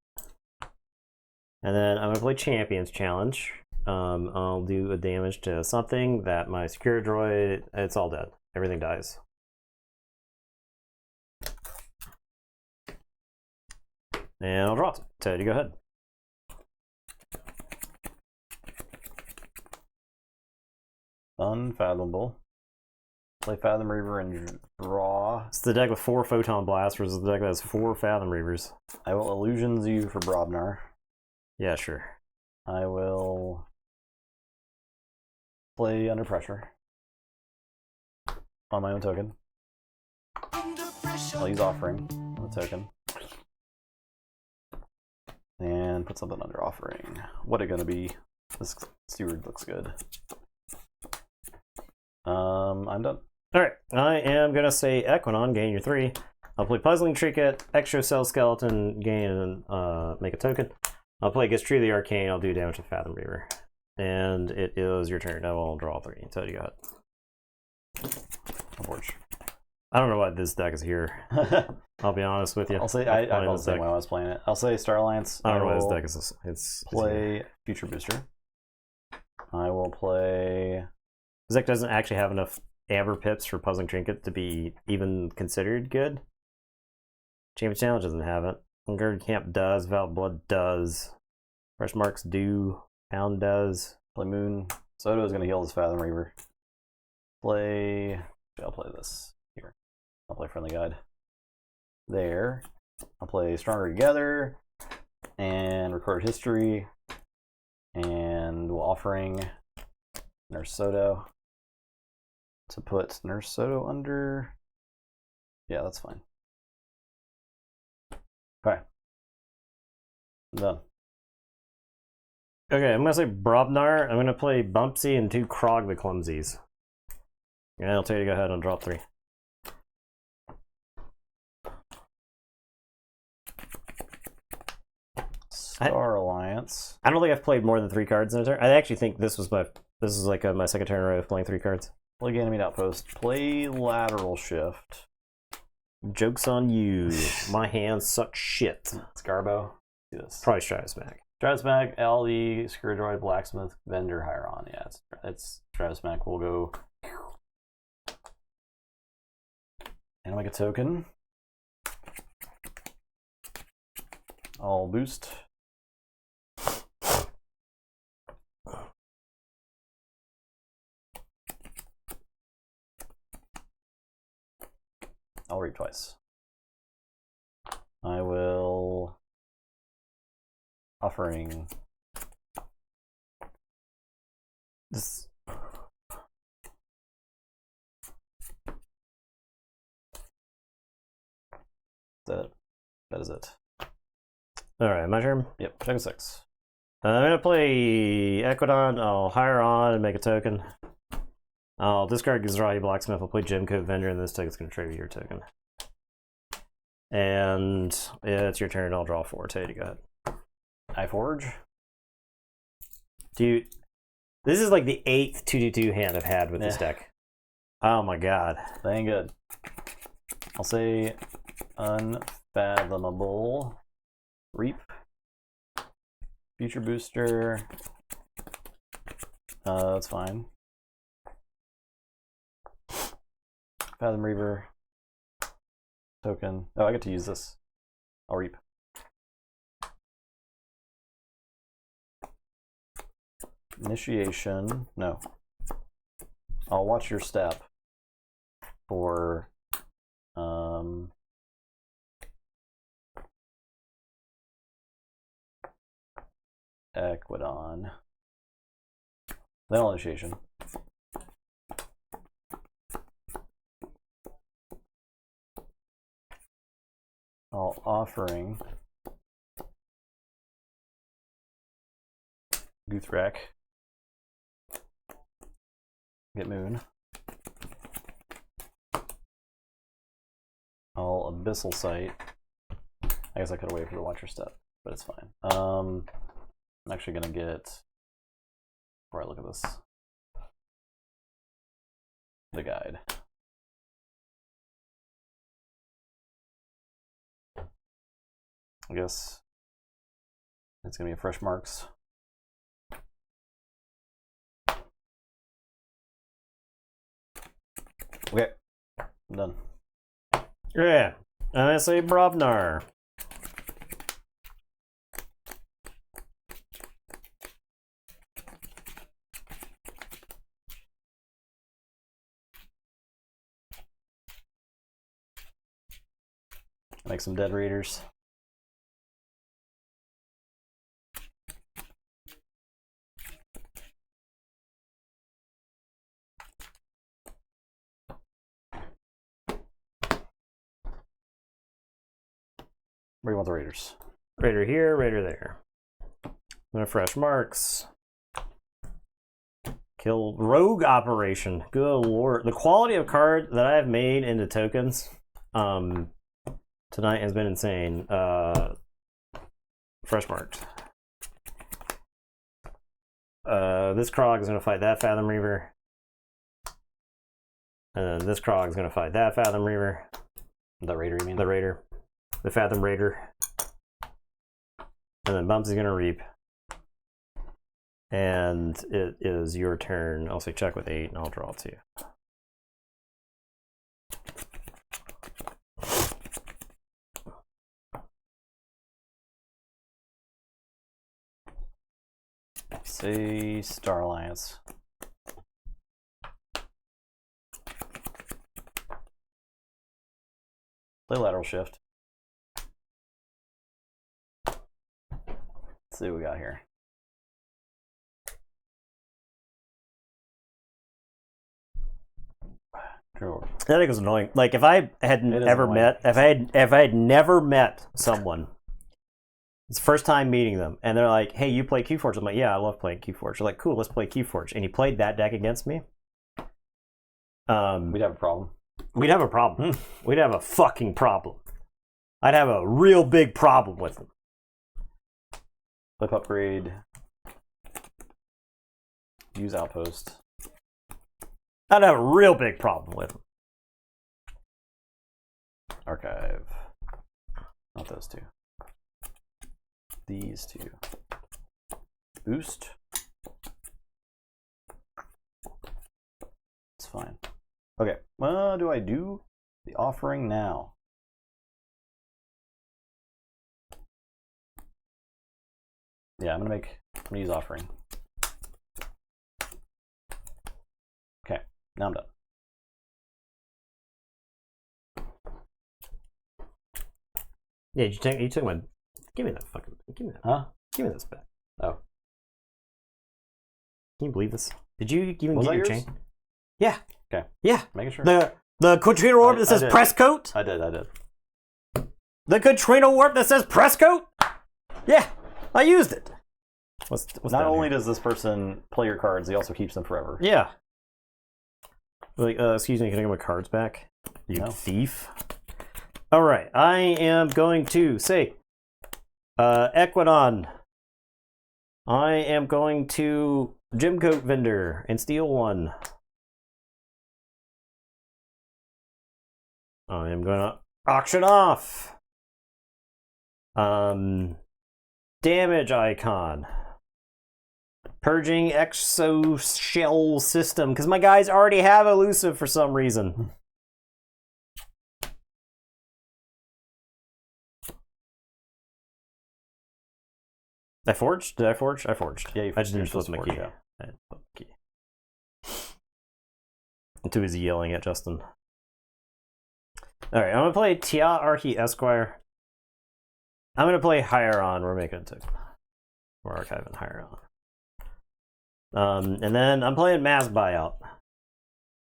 And then I'm gonna play Champions Challenge. I'll do a damage to something that my Secure Droid, it's all dead. Everything dies. And I'll draw it. Ted, you go ahead. Unfathomable. Play Fathom Reaver and draw. It's the deck with 4 Photon Blasts versus the deck that has 4 Fathom Reavers. I will Illusions you for Brobnar. Yeah, sure. I will play Under Pressure on my own token. I'll use Offering on the token. And put something under Offering. What it gonna be? This Steward looks good. I'm done. Alright, I am gonna say Equinon, gain your 3. I'll play Puzzling Trinket, Extra Cell Skeleton, gain and make a token. I'll play against Tree of the Arcane, I'll do damage to Fathom Reaver. And it is your turn. I will draw 3. So you got. Keyforge. I don't know why this deck is here. I'll be honest with you. I'll say I felt the same way when I was playing it. I'll say Star Alliance. I don't know why this deck is. It's play Future Booster. I will play. This deck doesn't actually have enough Amber Pips for Puzzling Trinket to be even considered good. Champion Challenge doesn't have it. Unguarded Camp does. Valve Blood does. Fresh Marks do. Pound does. Play Moon. Soto is going to heal this Fathom Reaver. I'll play this here. I'll play Friendly Guide. There. I'll play Stronger Together. And Record History. And we'll Offering Nurse Soto. To put Nurse Soto under. Yeah, that's fine. Okay. I'm done. Okay, I'm going to say Brobnar. I'm going to play Bumpsy and 2 Krog the Clumsies. And I'll tell you to go ahead and drop 3. Star Alliance. I don't think I've played more than 3 cards in a turn. I actually think this is like my second turn in a row of playing 3 cards. Play Ganymede Outpost. Play Lateral Shift. Joke's on you. My hands suck shit. Scarbo. Do this. Probably Stratus Mag. Stratus Mag, LD, Secure Droid, Blacksmith, Vendor, Hyron. Yeah, it's Stratus Mag. We'll go. And I'll make a token. I'll boost. I'll read twice. I will Offering this. That is it. All right, my turn. Yep, check 6. I'm gonna play Equidon. I'll hire on and make a token. I'll discard Gizrahi Blacksmith. I'll play Gemcoat Vendor, and this token's gonna trigger your token. And yeah, it's your turn. I'll draw 4. Tay, go ahead. Keyforge. Dude, this is like the 8th 2/2 hand I've had with this deck. Oh my god. That ain't good. I'll say Unfathomable. Reap. Future Booster. That's fine. Fathom Reaver. Token. Oh, I get to use this. I'll Reap. Initiation. No. I'll watch your step for Equidon. Then initiation. All offering. Guthrak. Get Moon. All Abyssal Sight. I guess I could have waited for the Watcher step, but it's fine. I'm actually gonna get, before I look at this, the guide. I guess it's gonna be a fresh marks. Okay, I'm done. Yeah, I say Brovnar. Make some dead raiders. Where do you want the raiders? Raider here, Raider there. No fresh marks. Kill Rogue Operation. Good lord. The quality of card that I have made into tokens tonight has been insane. Fresh marked. This Krog is going to fight that Fathom Reaver. And then this Krog is going to fight that Fathom Reaver. The Raider, you mean? The Raider. The Fathom Raider. And then Bumps is going to Reap. And it is your turn. I'll say check with 8 and I'll draw 2. Say Star Alliance. Play Lateral Shift. Let's see what we got here. I think it was annoying. Like if I had never met, if I had never met someone, it's the first time meeting them, and they're like, "Hey, you play Keyforge?" I'm like, "Yeah, I love playing Keyforge." They're like, "Cool, let's play Keyforge." And he played that deck against me. We'd have a problem. We'd have a problem. We'd have a fucking problem. I'd have a real big problem with him. Flip upgrade. Use Outpost. I'd have a real big problem with him. Archive. Not those two. These two. Boost. It's fine. Okay, what do I do? The offering now. Yeah, I'm gonna use offering. Okay, now I'm done. Yeah, you took my. Give me that fucking. Give me that. Huh? Give me this back. Oh. Can you believe this? Did you even Was get that your yours? chain? Yeah. Okay. Yeah. Making sure. The Contraino Warp that says press coat? I did. The Contraino Warp that says press coat? Yeah. I used it. What's Not only does this person play your cards, he also keeps them forever. Yeah. Like, excuse me, can I get my cards back? You thief. Alright, I am going to say Equidon. I am going to Gym Coat Vendor and steal one. I am going to auction off. Damage icon. Purging exoshell system, because my guys already have elusive for some reason. I forged? Did I forge? I forged. Yeah, I just didn't flip my key. Yeah. I didn't flip my key. I'm too busy yelling at Justin. Alright, I'm gonna play Tia Archie Esquire. I'm gonna play Hieron. We're making a token. We're archiving Hieron. And then I'm playing Mass Buyout.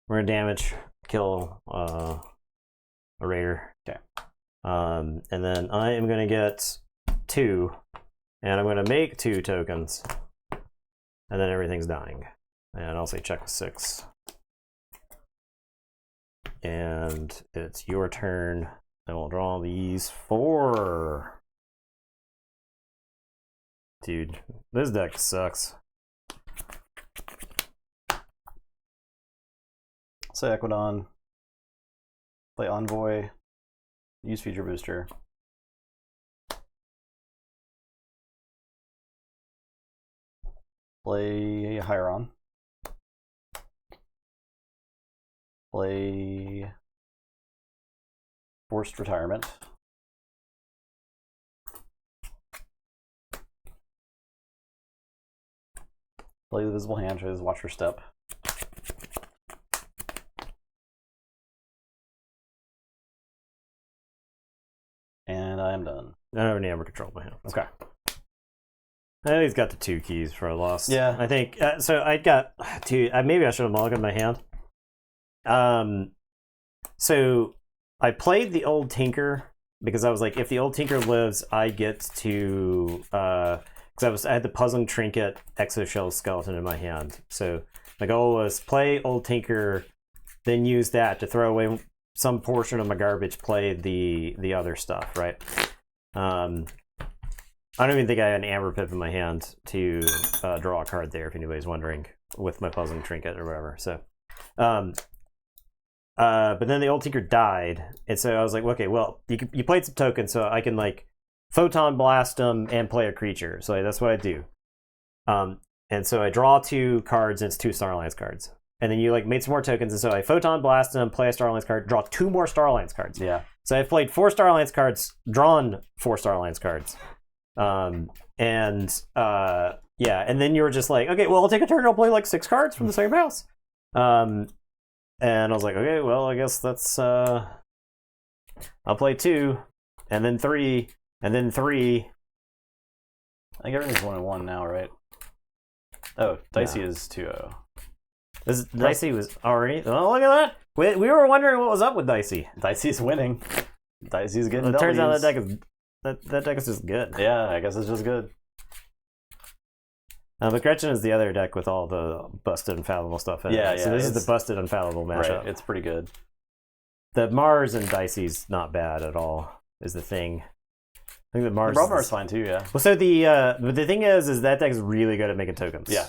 We're gonna damage, kill a raider. Okay. And then I am gonna get 2, and I'm gonna make 2 tokens, and then everything's dying. And I'll say check with 6. And it's your turn. And we'll draw these 4. Dude, this deck sucks. Say Equidon. Play Envoy. Use Feature Booster. Play Hieron. Play Forced Retirement. Play the Visible Hand, shows Watch Your Step. And I am done. I don't have any Amber control in my hand. Okay. I think he's got the 2 keys for a loss. Yeah. I think so. I got 2. Maybe I should have mulliganed my hand. So I played the old Tinker because I was like, if the old Tinker lives, I get to because I had the Puzzling Trinket Exoshell Skeleton in my hand. So my goal was play old Tinker, then use that to throw away some portion of my garbage, play the other stuff, right? I don't even think I had an Amber Pip in my hand to draw a card there, if anybody's wondering, with my Puzzling Trinket or whatever. So, but then the old Tinker died, and so I was like, okay, well, you played some tokens, so I can like Photon Blast them and play a creature. So that's what I do. And so I draw 2 cards, and it's 2 Starlands cards. And then you like made some more tokens, and so I Photon Blast them, play a Starlands card, draw 2 more Starlands cards. Yeah. So I've played 4 Starlands cards, drawn 4 Starlands cards. Yeah, and then you were just like, okay, well, I'll take a turn, I'll play like 6 cards from the same house. And I was like, okay, well, I guess that's I'll play 2, and then 3, and then 3. I think everything's 1-1 now, right? Oh, Dicey is 2-0. This Dicey was already. Oh, look at that! We were wondering what was up with Dicey. Dicey's winning. Dicey's getting. It turns out that deck is just good. Yeah, I guess it's just good. But Gretchen is the other deck with all the busted unfathomable stuff in it. Yeah. So this is the busted unfathomable matchup. Right, it's pretty good. The Mars and Dicey's not bad at all. Is the thing. I think the Mars. The Mars fine too. Yeah. Well, so but the thing is that deck's really good at making tokens. Yeah.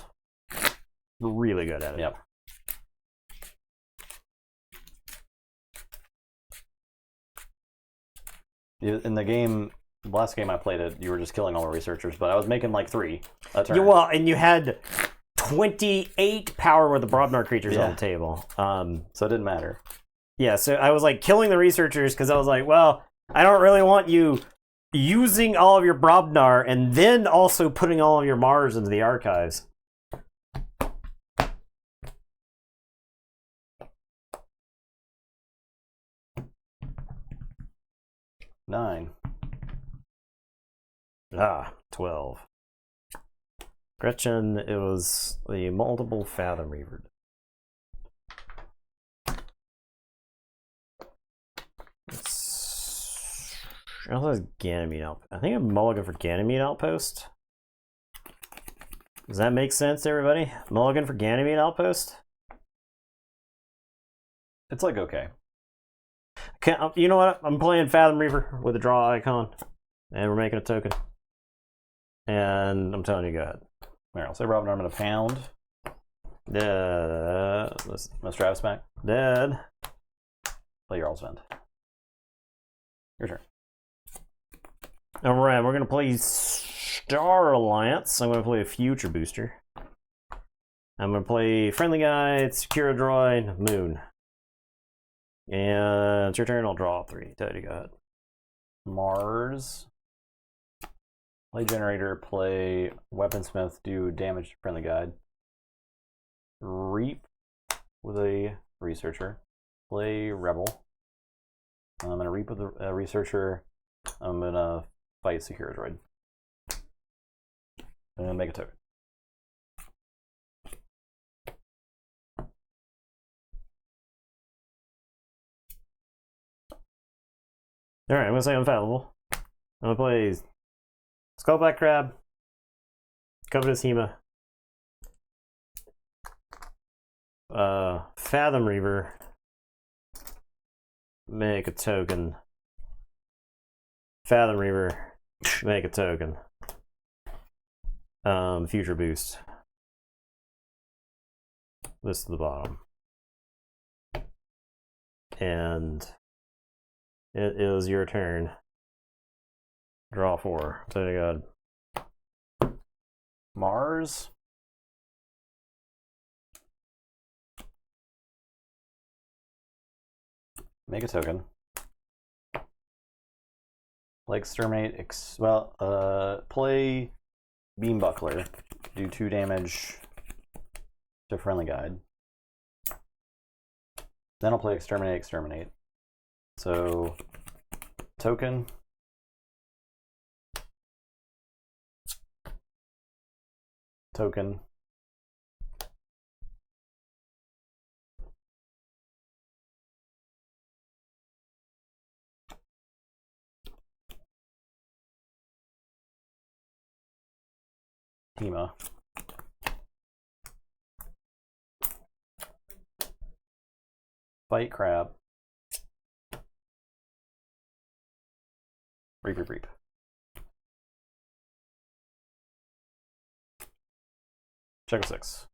Really good at it. Yep. In the game, the last game I played it, you were just killing all the researchers, but I was making like 3 a turn. Yeah, well, and you had 28 power with the Brobnar creatures on the table. So it didn't matter. Yeah, so I was like killing the researchers because I was like, well, I don't really want you using all of your Brobnar and then also putting all of your Mars into the archives. Nine. 12. Gretchen, it was the multiple Fathom Reaver. I don't think it's Ganymede Outpost. I think I'm mulligan for Ganymede Outpost. Does that make sense to everybody? Mulligan for Ganymede Outpost? It's like okay. You know what? I'm playing Fathom Reaver with a draw icon, and we're making a token. And I'm telling you, go ahead. Here, I'll say Robin, I'm going to pound. Let's Travis back. Dead. Play your Allsvend. Your turn. All right, we're going to play Star Alliance. I'm going to play a Future Booster. I'm going to play Friendly Guide, Secure Droid, Moon. And it's your turn. I'll draw 3. Teddy, go ahead. Mars. Play Generator, play Weaponsmith, do damage to Friendly Guide. Reap with a Researcher. Play Rebel. I'm going to Reap with a Researcher. I'm going to fight Secure Droid. I'm going to make a token. Alright, I'm gonna say Unfathomable. I'm gonna play Skull Black Crab, Covetous Hema, Fathom Reaver, make a token, Fathom Reaver, make a token, Future Boost. This to the bottom. And it is your turn. Draw 4. So you got Mars. Make a token. Play Exterminate. Play Beam Buckler. Do 2 damage to Friendly Guide. Then I'll play Exterminate. So, token. Token. Hema. Fight Crab. Reap. Check 6.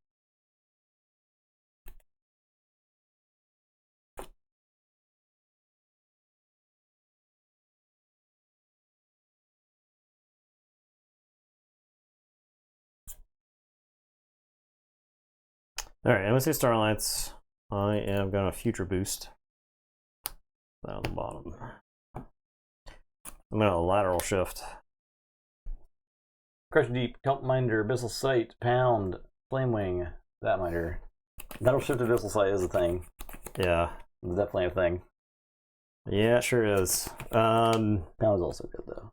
Alright, I'm gonna say Starlights. I am gonna Future Boost. Down the bottom. I'm gonna Lateral Shift. Crush Deep, Kelp Minder, Abyssal Sight, Pound, Flamewing, that Minder. That'll shift to Abyssal Sight is a thing. Yeah. It's definitely a thing. Yeah, it sure is. Pound is also good though.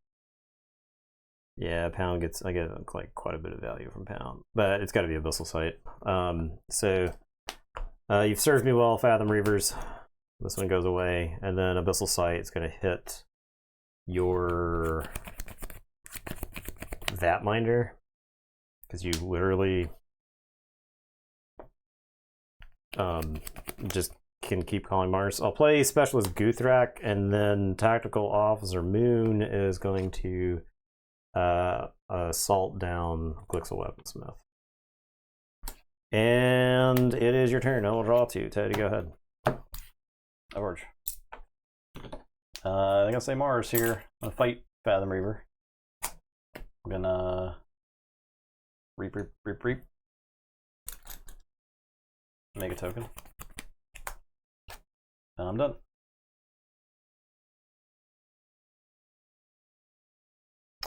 Yeah, Pound I get like quite a bit of value from Pound, but it's got to be Abyssal Sight. So you've served me well, Fathom Reavers. This one goes away, and then Abyssal Sight is going to hit your Vat Minder because you literally just can keep calling Mars. I'll play Specialist Guthrak, and then Tactical Officer Moon is going to assault down Glixel Weaponsmith. And it is your turn. I will draw 2. Teddy, go ahead. George. I'm gonna say Mars here. I'm gonna fight Fathom Reaver. I'm gonna reap. Make a token. And I'm done.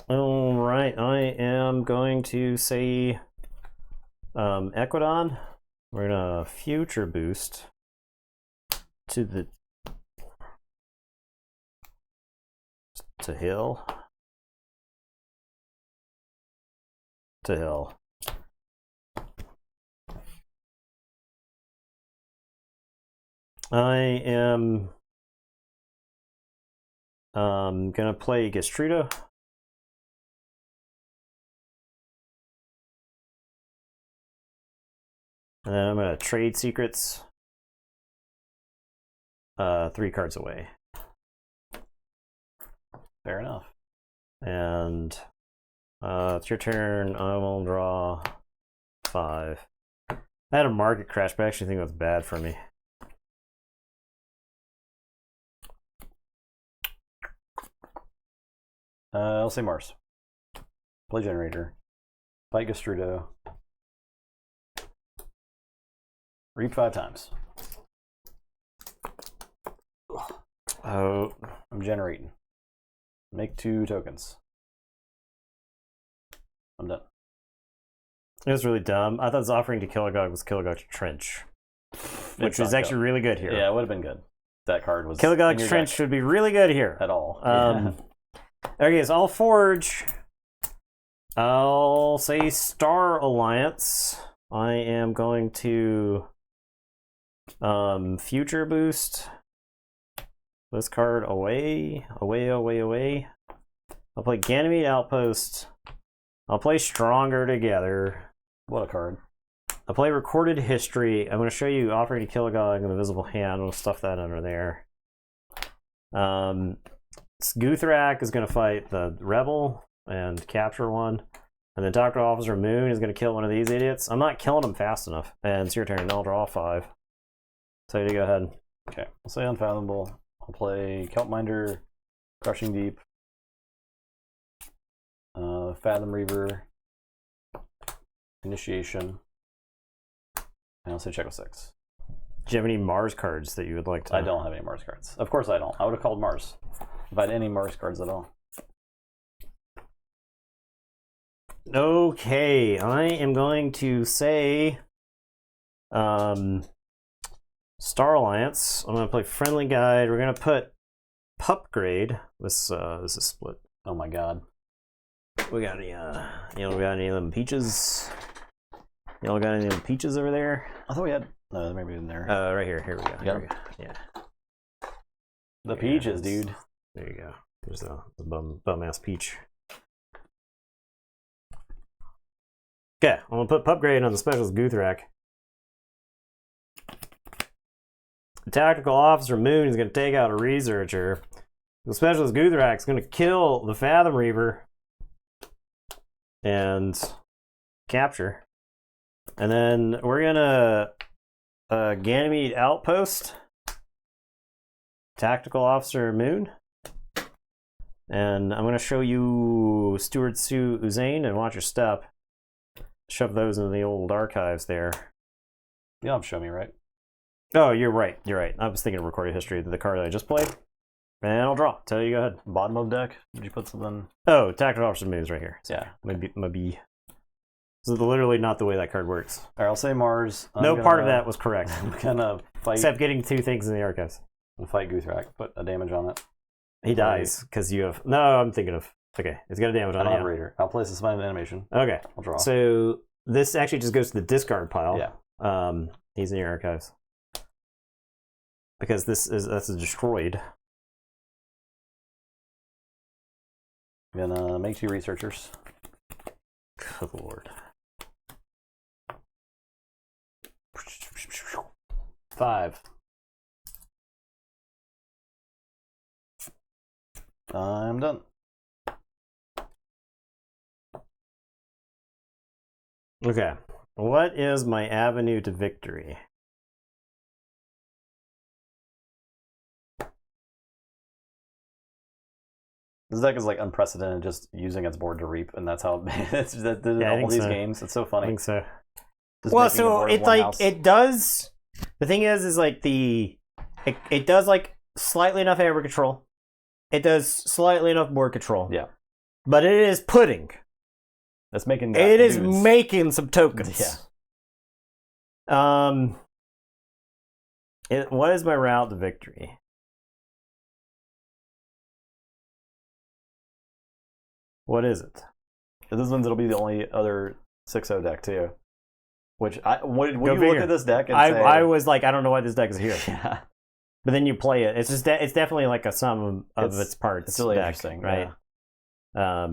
All right, I am going to say Equidon. We're gonna Future Boost to the Hill. I am gonna play Gestrudo. And then I'm gonna trade Secrets 3 cards away. Fair enough. And it's your turn. I will draw 5. I had a market crash, but I actually think that's bad for me. I'll say Mars. Play Generator. Fight Gestrudo. Reap 5 times. Oh, I'm generating. Make 2 tokens. I'm done. it was really dumb. I thought his offering to Kilogog was Kilogog's Trench, which is actually really good here. Yeah, it would have been good. That card was. Kilogog's Trench should be really good here. At all. Okay, so I'll Forge. I'll say Star Alliance. I am going to Future Boost this card away. I'll play Ganymede Outpost. I'll play Stronger Together. What a card. I'll play Recorded History. I'm going to show you Offering to Kill a God in the Visible Hand. We'll stuff that under there. Guthrak is going to fight the Rebel and capture one. And then Dr. Officer Moon is going to kill one of these idiots. I'm not killing them fast enough. And it's your turn. I'll draw 5. So you go ahead. Okay, I'll say Unfathomable. I'll play Kelpminder, Crushing Deep, Fathom Reaver, Initiation, and I'll say check with 6. Do you have any Mars cards that you would like to? I don't have any Mars cards. Of course I don't. I would have called Mars if I had any Mars cards at all. Okay, I am going to say Star Alliance. I'm going to play Friendly Guide. We're going to put Pupgrade. This is split. Oh my god. We got any we got any of them peaches? Y'all got any of them peaches over there? I thought we had maybe in there. Right here. Here we go. Here we go. Yeah. The peaches, dude. There you go. There's the bum ass peach. Okay, I'm gonna put Pupgrade on the Specialist Guthrak. The Tactical Officer Moon is gonna take out a Researcher. The Specialist Guthrak is gonna kill the Fathom Reaver and capture. And then we're gonna Ganymede Outpost, Tactical Officer Moon, and I'm gonna show you Steward Sue Uzain and watch your step. Shove those into the old archives there. You don't show me, right? Oh, you're right. You're right. I was thinking of Recorded History, the card that I just played. And I'll draw. Tell you, go ahead. Bottom of deck? Did you put something? Oh, Tactical Officer Moves right here. Yeah. Maybe. This is literally not the way that card works. All right, I'll say Mars. No part of that was correct. I'm gonna fight. Except getting 2 things in the archives. I'll fight Guthrak. Put a damage on it. He dies because you have. No, I'm thinking of. Okay, it's got a damage on it. I don't have a Raider. I'll play Suspended Animation. Okay. I'll draw. So this actually just goes to the discard pile. Yeah. He's in your archives. Because that's a destroyed. I'm gonna make 2 Researchers. Good lord. 5. I'm done. Okay. What is my avenue to victory? This deck is like unprecedented, just using its board to reap, and that's how it's all these games. It's so funny. I think so. Just well, making a so board of it's one like house. it does. The thing is like it does like slightly enough air control. It does slightly enough board control. Yeah. But it is pudding. That's making. It is dudes. making some tokens. Yeah. What is my route to victory? What is it? This one's it'll be the only other 6-0 deck too. Which when you figure. look at this deck and say, I was like, I don't know why this deck is here. Yeah. But then you play it. It's just it's definitely like a sum of its parts. It's really deck, interesting, right? Yeah.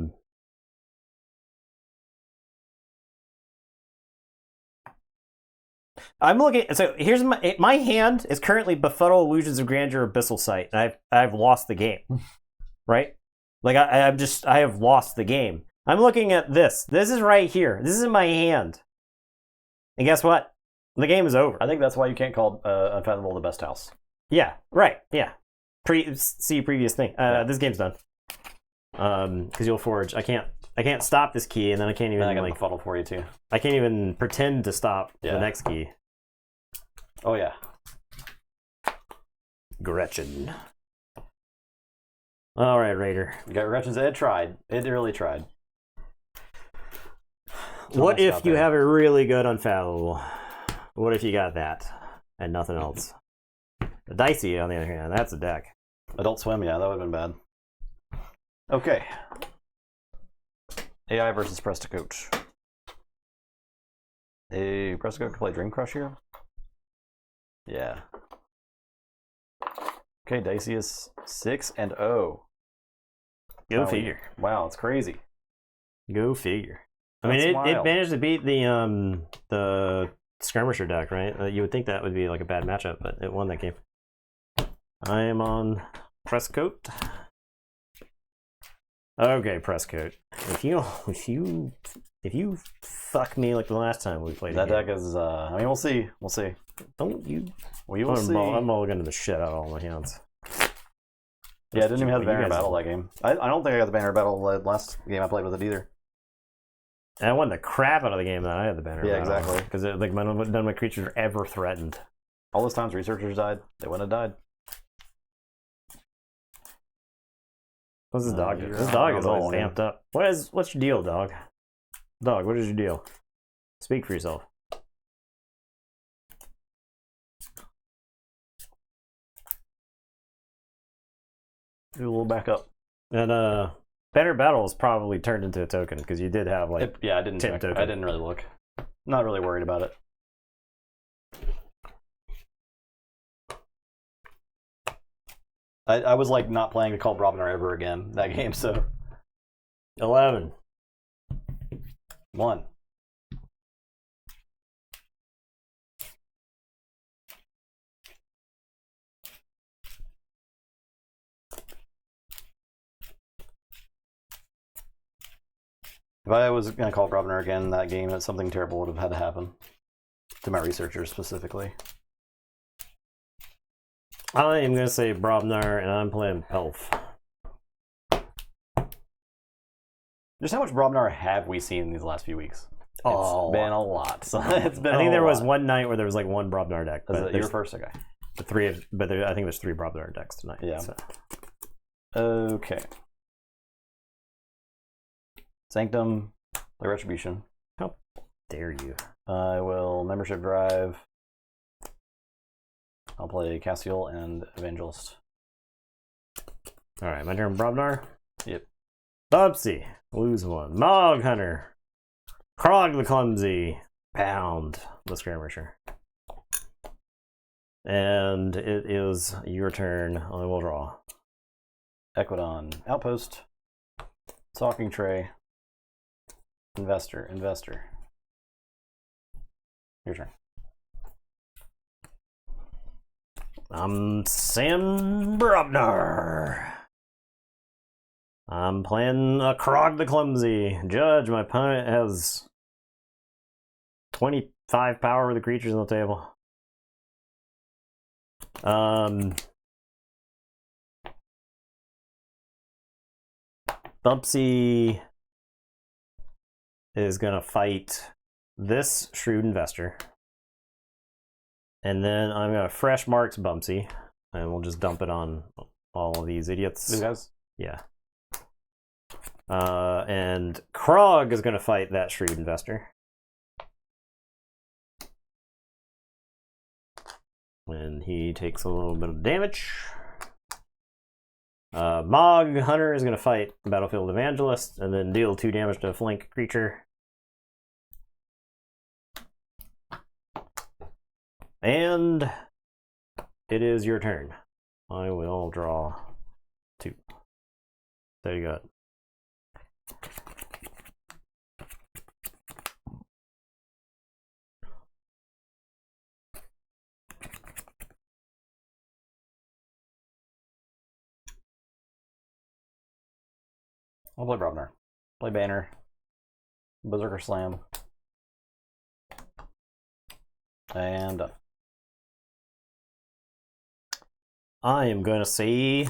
I'm looking. So here's my hand is currently Befuddle Illusions of Grandeur Abyssal Sight, and I've lost the game, right? Like I have lost the game. I'm looking at this. This is right here. This is in my hand, and guess what? The game is over. I think that's why you can't call Unfathomable the best house. Yeah. Right. Yeah. See previous thing. This game's done. Because you'll forge. I can't stop this key, and then I can't even. And I got the fuddle for you too. I can't even pretend to stop the next key. Oh yeah. Gretchen. All right, Raider. You got Gretchen's. It tried. It really tried. What if you have a really good Unfathomable? What if you got that and nothing else? The Dicey, on the other hand, that's a deck. Adult Swim, yeah, that would have been bad. Okay. AI versus Presto Coach. A Presto Coach can play Dream Crush here? Yeah. Okay, Dicey is 6-0. Go figure. Wow, it's crazy. Go figure. I That's mean, it wild. managed to beat the skirmisher deck, right? You would think that would be like a bad matchup, but it won that game. I am on press coat. Okay, press coat. If you fuck me like the last time we played that deck is. I mean, we'll see. We'll see. Don't you? We will see. I'm mulliganing the shit out of all my hands. Yeah, I didn't even have the banner battle that game. I don't think I got the banner battle last game I played with it either. And I won the crap out of the game that I had the banner. Yeah, exactly. Because like none of my creatures are ever threatened. All those times researchers died, they wouldn't have died. What's this dog do? This dog is all amped up. What's your deal, dog? Dog, what is your deal? Speak for yourself. Do a little back up. And Banner Battle is probably turned into a token because you did have like I didn't check. token. I didn't really look. Not really worried about it. I was like not playing to call Brobnar ever again that game, so 11. 1. If I was going to call Brobnar again that game, something terrible would have had to happen. To my researchers specifically. I am going to say Brobnar, and I'm playing Pelf. Just how much Brobnar have we seen in these last few weeks? It's been a lot. So it's been. I think there was one night where there was like one Brobnar deck. Is it your first? Okay. I think there's 3 Brobnar decks tonight. Yeah. So. Okay. Sanctum, play Retribution. How dare you? I will membership drive. I'll play Castiel and Evangelist. Alright, my turn, Brobnar. Yep. Bubsy, lose 1. Mog Hunter. Krog the Clumsy. Pound the Skirmisher. And it is your turn. I will draw. Equidon, Outpost, Talking Tray, Investor. Your turn. I'm Sam Brobnar. I'm playing a Krog the Clumsy. Judge, my opponent has 25 power with the creatures on the table. Bumpsy is gonna fight this Shrewd Investor. And then I'm gonna fresh marks Bumpsy, and we'll just dump it on all of these idiots. These guys? Yeah. And Krog is gonna fight that Shrewd Investor. And he takes a little bit of damage. Mog Hunter is going to fight Battlefield Evangelist and then deal 2 damage to a flank creature. And it is your turn. I will draw 2. There you go. I'll play Brobnar. Play Banner. Berserker Slam. And done. I am going to say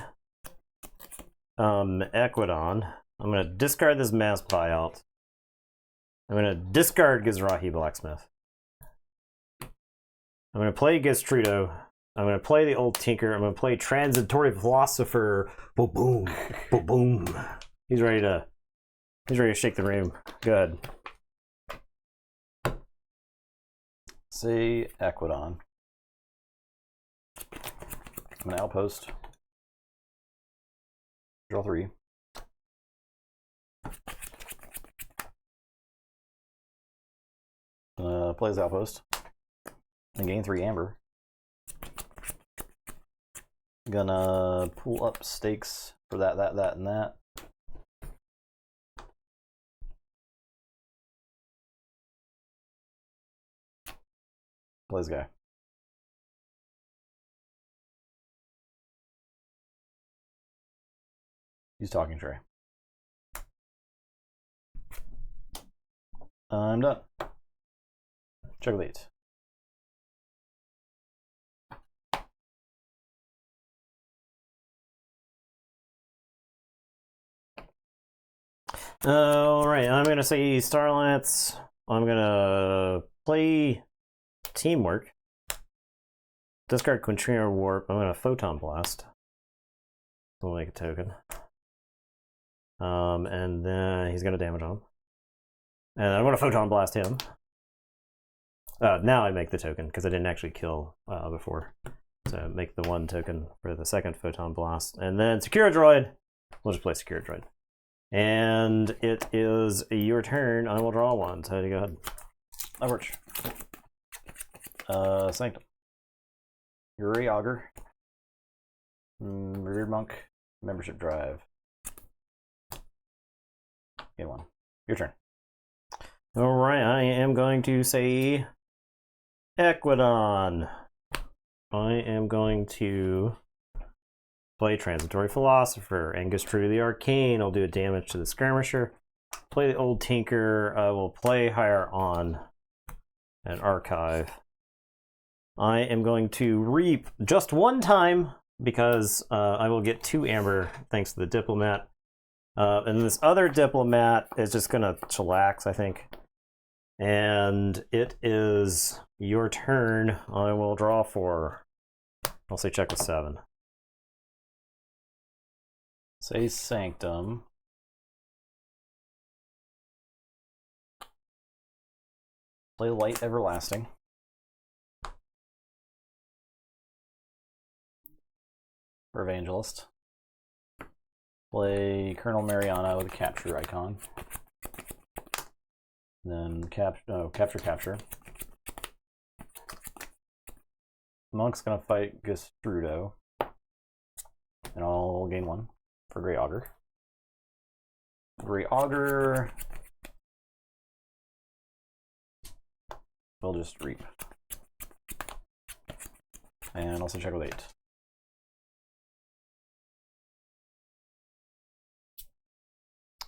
Equidon. I'm going to discard this Mass Buyout. I'm going to discard Gizrahi Blacksmith. I'm going to play Gistrudo. I'm going to play the Old Tinker. I'm going to play Transitory Philosopher. Boom, boom, boom, boom. He's ready to shake the room. Good. Say Equidon. I'm going to Outpost. Draw 3. Play his Outpost. And gain 3 Amber. Gonna pull up stakes for that, and that. Play this guy. He's talking Trey. I'm done. Check with 8. All right, I'm gonna say Starlance. I'm gonna play Teamwork. Discard Quintrino Warp. I'm gonna Photon Blast. We'll make a token. And then he's gonna damage him. And I'm gonna Photon Blast him. Now I make the token because I didn't actually kill before. So make the 1 token for the second Photon Blast. And then Secure Droid. We'll just play Secure Droid. And it is your turn. I will draw 1. So go ahead. That works. Sanctum. Yuri Augur. Revered Monk. Membership Drive. Game 1. Your turn. All right, I am going to say Equidon. I am going to play Transitory Philosopher. Angus True the Arcane. I'll do a damage to the Skirmisher. Play the Old Tinker. I will play Higher On and Archive. I am going to reap just 1 time because I will get 2 amber thanks to the Diplomat. And this other Diplomat is just going to chillax, I think. And it is your turn. I will draw 4. I'll say check with 7. Say Sanctum. Play Light Everlasting. For Evangelist. Play Colonel Mariana with a capture icon. Then capture. Monk's gonna fight Gestrudo. And I'll gain 1 for Grey Augur. Grey Augur. We'll just reap. And also check with 8.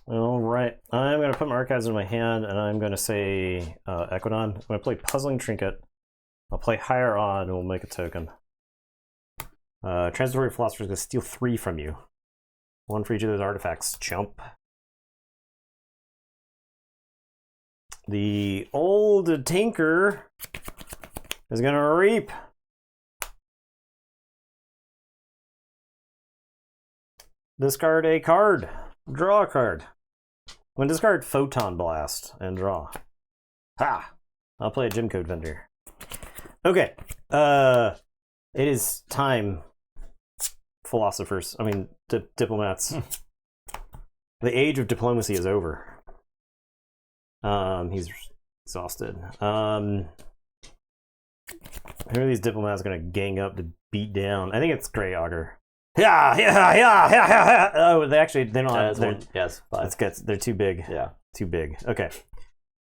All right, I'm going to put my archives in my hand, and I'm going to say Equidon. I'm going to play Puzzling Trinket. I'll play Higher On, and we'll make a token. Transitory Philosopher is going to steal 3 from you. 1 for each of those artifacts. Chump. The Old Tinker is going to reap. Discard a card. Draw a card. I'm going to discard Photon Blast and draw. Ha! I'll play a gem code vendor. Okay. It is time, philosophers. I mean, diplomats. The age of diplomacy is over. He's exhausted. Who are these diplomats going to gang up to beat down? I think it's Grey Augur. Yeah. Oh, they don't have. Yes, that's good. They're too big. Yeah, too big. Okay.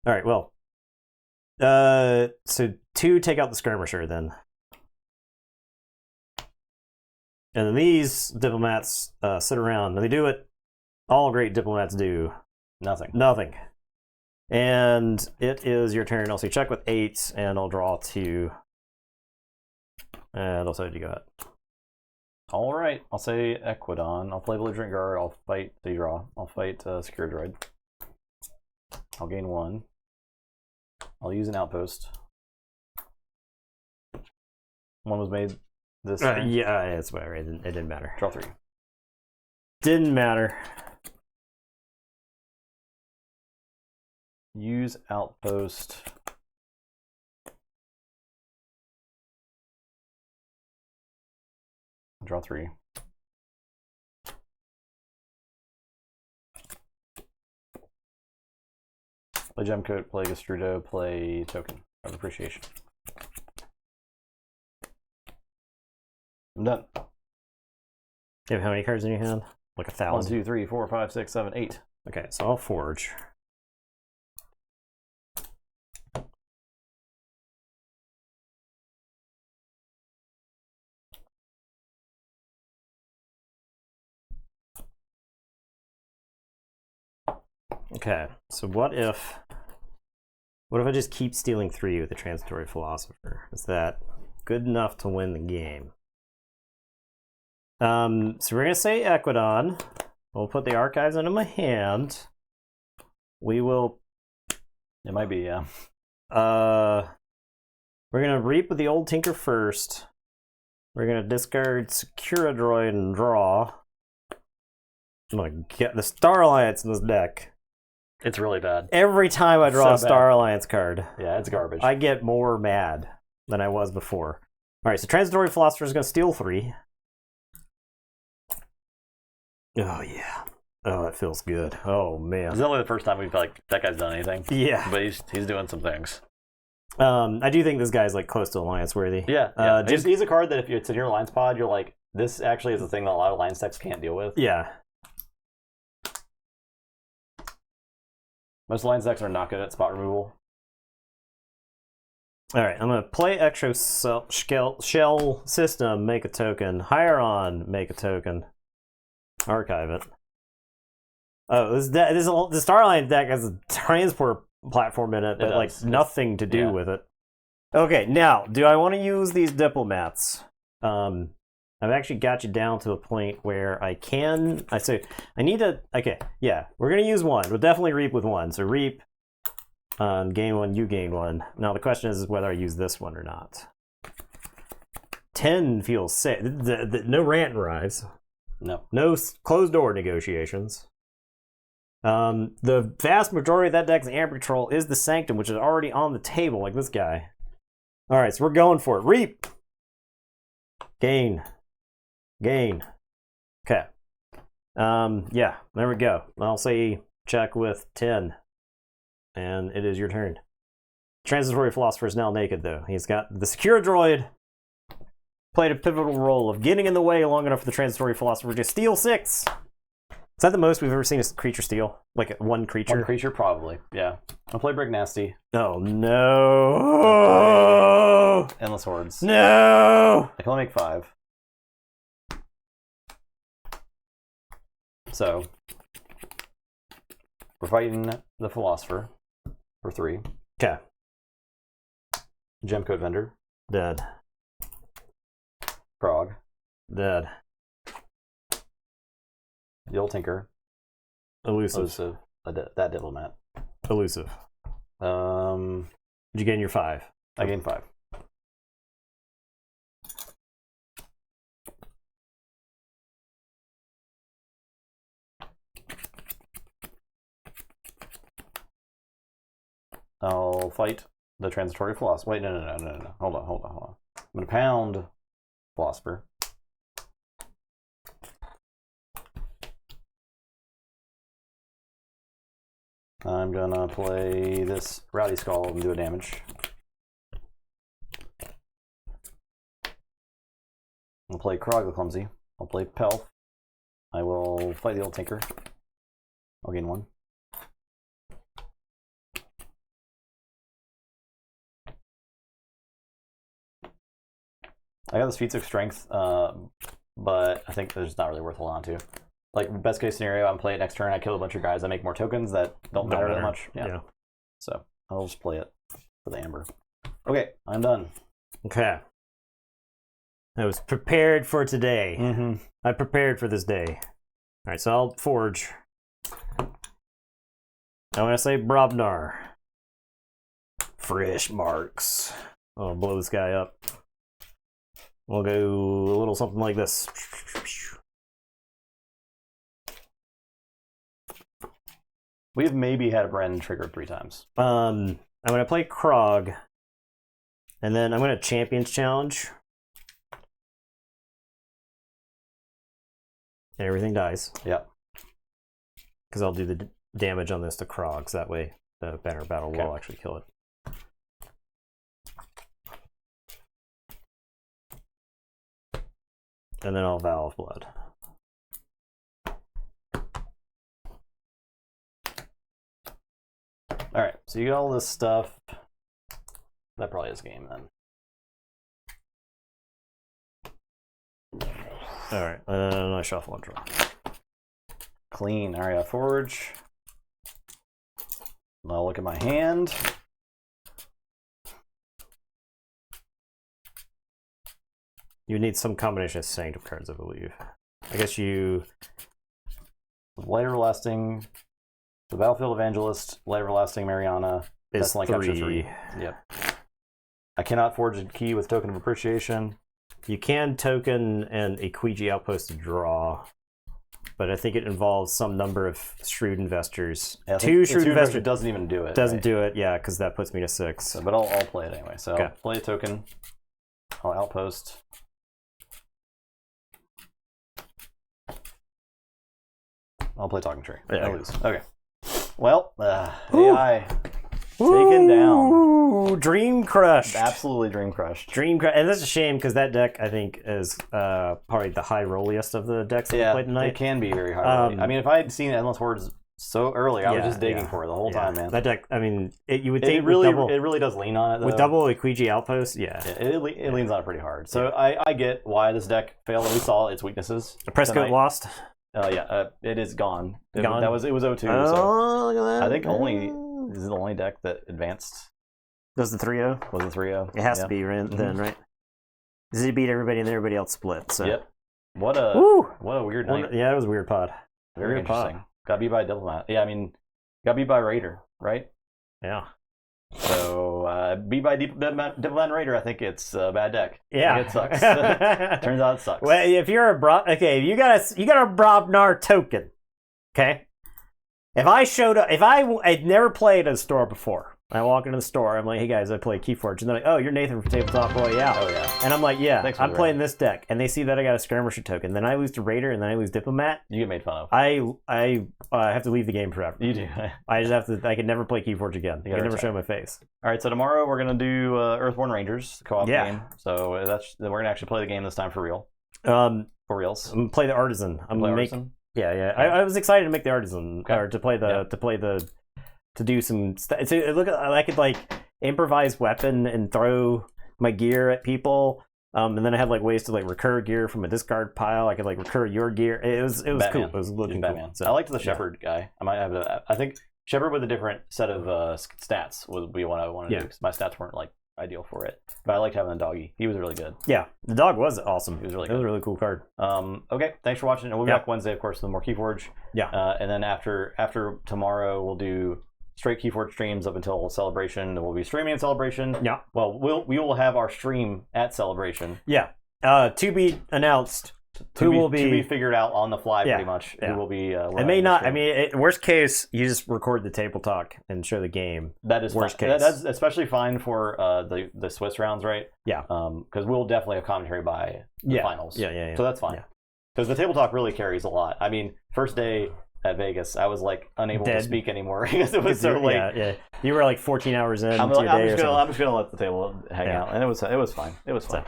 All right. Well. So 2 take out the Skirmisher then, and then these diplomats sit around and they do what all great diplomats do. Nothing. And it is your turn. I'll say check with 8, and I'll draw 2. And also you go ahead. All right, I'll say Equidon. I'll play Belligerent Guard. I'll fight the draw. I'll fight Secure Droid. I'll gain 1. I'll use an outpost. 1 was made this turn. Yeah, that's whatever. It didn't matter. Draw 3. Didn't matter. Use outpost. Draw 3. Play Gemcoat, play Gestrudo, play Token of Appreciation. I'm done. You have how many cards in your hand? Like 1,000? 1, 2, 3, 4, 5, 6, 7, 8. Okay, so I'll forge. Okay, so what if I just keep stealing 3 with the Transitory Philosopher? Is that good enough to win the game? So we're gonna say Equidon. We'll put the archives into my hand. We will. It might be, yeah. We're gonna reap with the old Tinker first. We're gonna discard Secura Droid and draw. I'm gonna get the Star Alliance in this deck. It's really bad. Every time I draw a Star Alliance card, yeah, it's garbage. I get more mad than I was before. All right, so Transitory Philosopher is gonna steal 3. Oh yeah. Oh, it feels good. Oh man. It's only the first time we feel like that guy's done anything. Yeah. But he's doing some things. I do think this guy's like close to Alliance worthy. Yeah. He's a card that if it's in your Alliance pod, you're like, this actually is a thing that a lot of Alliance decks can't deal with. Yeah. Most Alliance decks are not good at spot removal. All right, I'm gonna play Extra Shell System, make a token. Hieron, make a token. Archive it. Oh, the Star Alliance deck has a transport platform in it, but like nothing to do with it. Okay, now, do I want to use these diplomats? I've actually got you down to a point where I can. I need to. Okay, yeah, we're gonna use 1. We'll definitely reap with 1. So reap. Gain 1, you gain 1. Now the question is whether I use this one or not. 10 feels safe. No rant arrives. No. No closed door negotiations. The vast majority of that deck's Amber Control is the Sanctum, which is already on the table, like this guy. All right, so we're going for it. Reap. Gain. Gain. Okay. Yeah, there we go. I'll say check with 10. And it is your turn. Transitory Philosopher is now naked, though. He's got the Secure Droid. Played a pivotal role of getting in the way long enough for the Transitory Philosopher to steal 6. Is that the most we've ever seen a creature steal? Like one creature? One creature, probably. Yeah. I'll play Break Nasty. Oh, no. Endless Hordes. No. I can only make 5. So, we're fighting the Philosopher for 3. Okay. Gem Code Vendor. Dead. Krog. Dead. The Old Tinker. Elusive. That Diplomat. Elusive. Did you gain your 5? I gained 5. I'll fight the Transitory Philosopher. Wait, no. Hold on. I'm going to pound Philosopher. I'm going to play this Rowdy Skull and do a damage. I'll play Krog the Clumsy. I'll play Pelf. I will fight the Old Tinker. I'll gain 1. I got this feats of strength, but I think it's not really worth holding on to. Like, best case scenario, I'm playing it next turn, I kill a bunch of guys, I make more tokens that don't matter that much. Yeah. So, I'll just play it for the Amber. Okay, I'm done. Okay. I was prepared for today. Mm-hmm. I prepared for this day. All right, so I'll forge. I want to say Brobnar. Fresh marks. I'll blow this guy up. We'll go a little something like this. We've maybe had a Brandon triggered 3 times. I'm going to play Krog. And then I'm going to Champions Challenge. And everything dies. Yep. Because I'll do the damage on this to Krog, so that way the Banner Battle will actually kill it. And then I'll Vow of Blood. So you get all this stuff. That probably is game then. All right, I shuffle and draw. Clean. All right, I forge. I'll look at my hand. You need some combination of Sanctum cards, I believe. I guess you... Light Everlasting, the Battlefield Evangelist, Light Everlasting Mariana. Is like capture 3. Yep. I cannot forge a key with Token of Appreciation. You can token an Equiji Outpost to draw, but I think it involves some number of Shrewd Investors. Yeah, Two Shrewd Investors doesn't even do it. Doesn't do it, yeah, because that puts me to 6. So, but I'll play it anyway. So I'll play a token. I'll outpost. I'll play Talking Tree. Yeah, I lose. Okay. Well, AI taken down. Ooh, Dream crushed. Absolutely dream crushed. Dream crushed. And that's a shame because that deck, I think, is probably the high rolliest of the decks that we played tonight. It can be very high rolly. I mean, if I had seen Endless Hordes so early, I was just digging for it the whole time, man. That deck, I mean, you would think it really does lean on it, though. With double Equiji Outpost, it leans on it pretty hard. So I get why this deck failed. We saw its weaknesses. Prescott lost. It is gone. It Gone? was 0-2. Oh, look at that. I think this is the only deck that advanced. Was the 3-0? Was the 3-0? It has to be then, right? Does he beat everybody and everybody else split? So. Yep. What a weird night. Yeah, it was a weird pod. Very interesting. Got beat by Diplomat. Yeah, I mean, got beat by Raider, right? Yeah. So beat by Diplomat and Raider, I think it's a bad deck. Yeah, it sucks. Turns out it sucks. Well, if you're if you got a Brobnar token, okay. If I showed up, I'd never played at a store before. I walk into the store, I'm like, hey guys, I play Keyforge. And they're like, oh, you're Nathan from Tabletop Royale. Oh, yeah. And I'm like, yeah, I'm playing this deck. And they see that I got a Skirmisher token. Then I lose to Raider, and then I lose Diplomat. You get made fun of. I have to leave the game forever. You do. I just have to, I could never play Keyforge again. I can never show my face. All right, so tomorrow we're going to do Earthborn Rangers, co-op game. So we're going to actually play the game this time for real. For reals. I'm going to play the Artisan. Artisan? Yeah. Okay. I was excited to make the Artisan, or to play to do some stuff. So I could like improvise weapon and throw my gear at people, and then I had like ways to like recur gear from a discard pile. I could like recur your gear. It was cool. It was looking cool. So, I liked the Shepherd guy. I might have I think Shepherd with a different set of stats would be what I wanted to do, because my stats weren't like ideal for it. But I liked having the doggy. He was really good. Yeah, the dog was awesome. He was really good. It was a really cool card. Okay, thanks for watching. And we'll be back Wednesday, of course, with more Keyforge. Yeah. And then after tomorrow, we'll do straight Keyforge streams up until Celebration. We'll be streaming at Celebration. Yeah. Well, we will have our stream at Celebration. Yeah. To be announced. To be figured out on the fly, pretty much. Yeah. Who will be? It may not. I mean, worst case, you just record the table talk and show the game. That is worst fine. case. That's especially fine for the Swiss rounds, right? Yeah. Because we'll definitely have commentary by the finals. Yeah. So that's fine. Because the table talk really carries a lot. I mean, first day at Vegas, I was like unable to speak anymore because it was so late. Yeah. You were like 14 hours in. I'm just gonna let the table hang out, and it was fine. It was fine.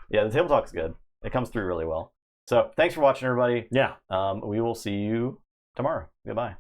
Yeah, the table talk's good. It comes through really well. So thanks for watching, everybody. Yeah. We will see you tomorrow. Goodbye.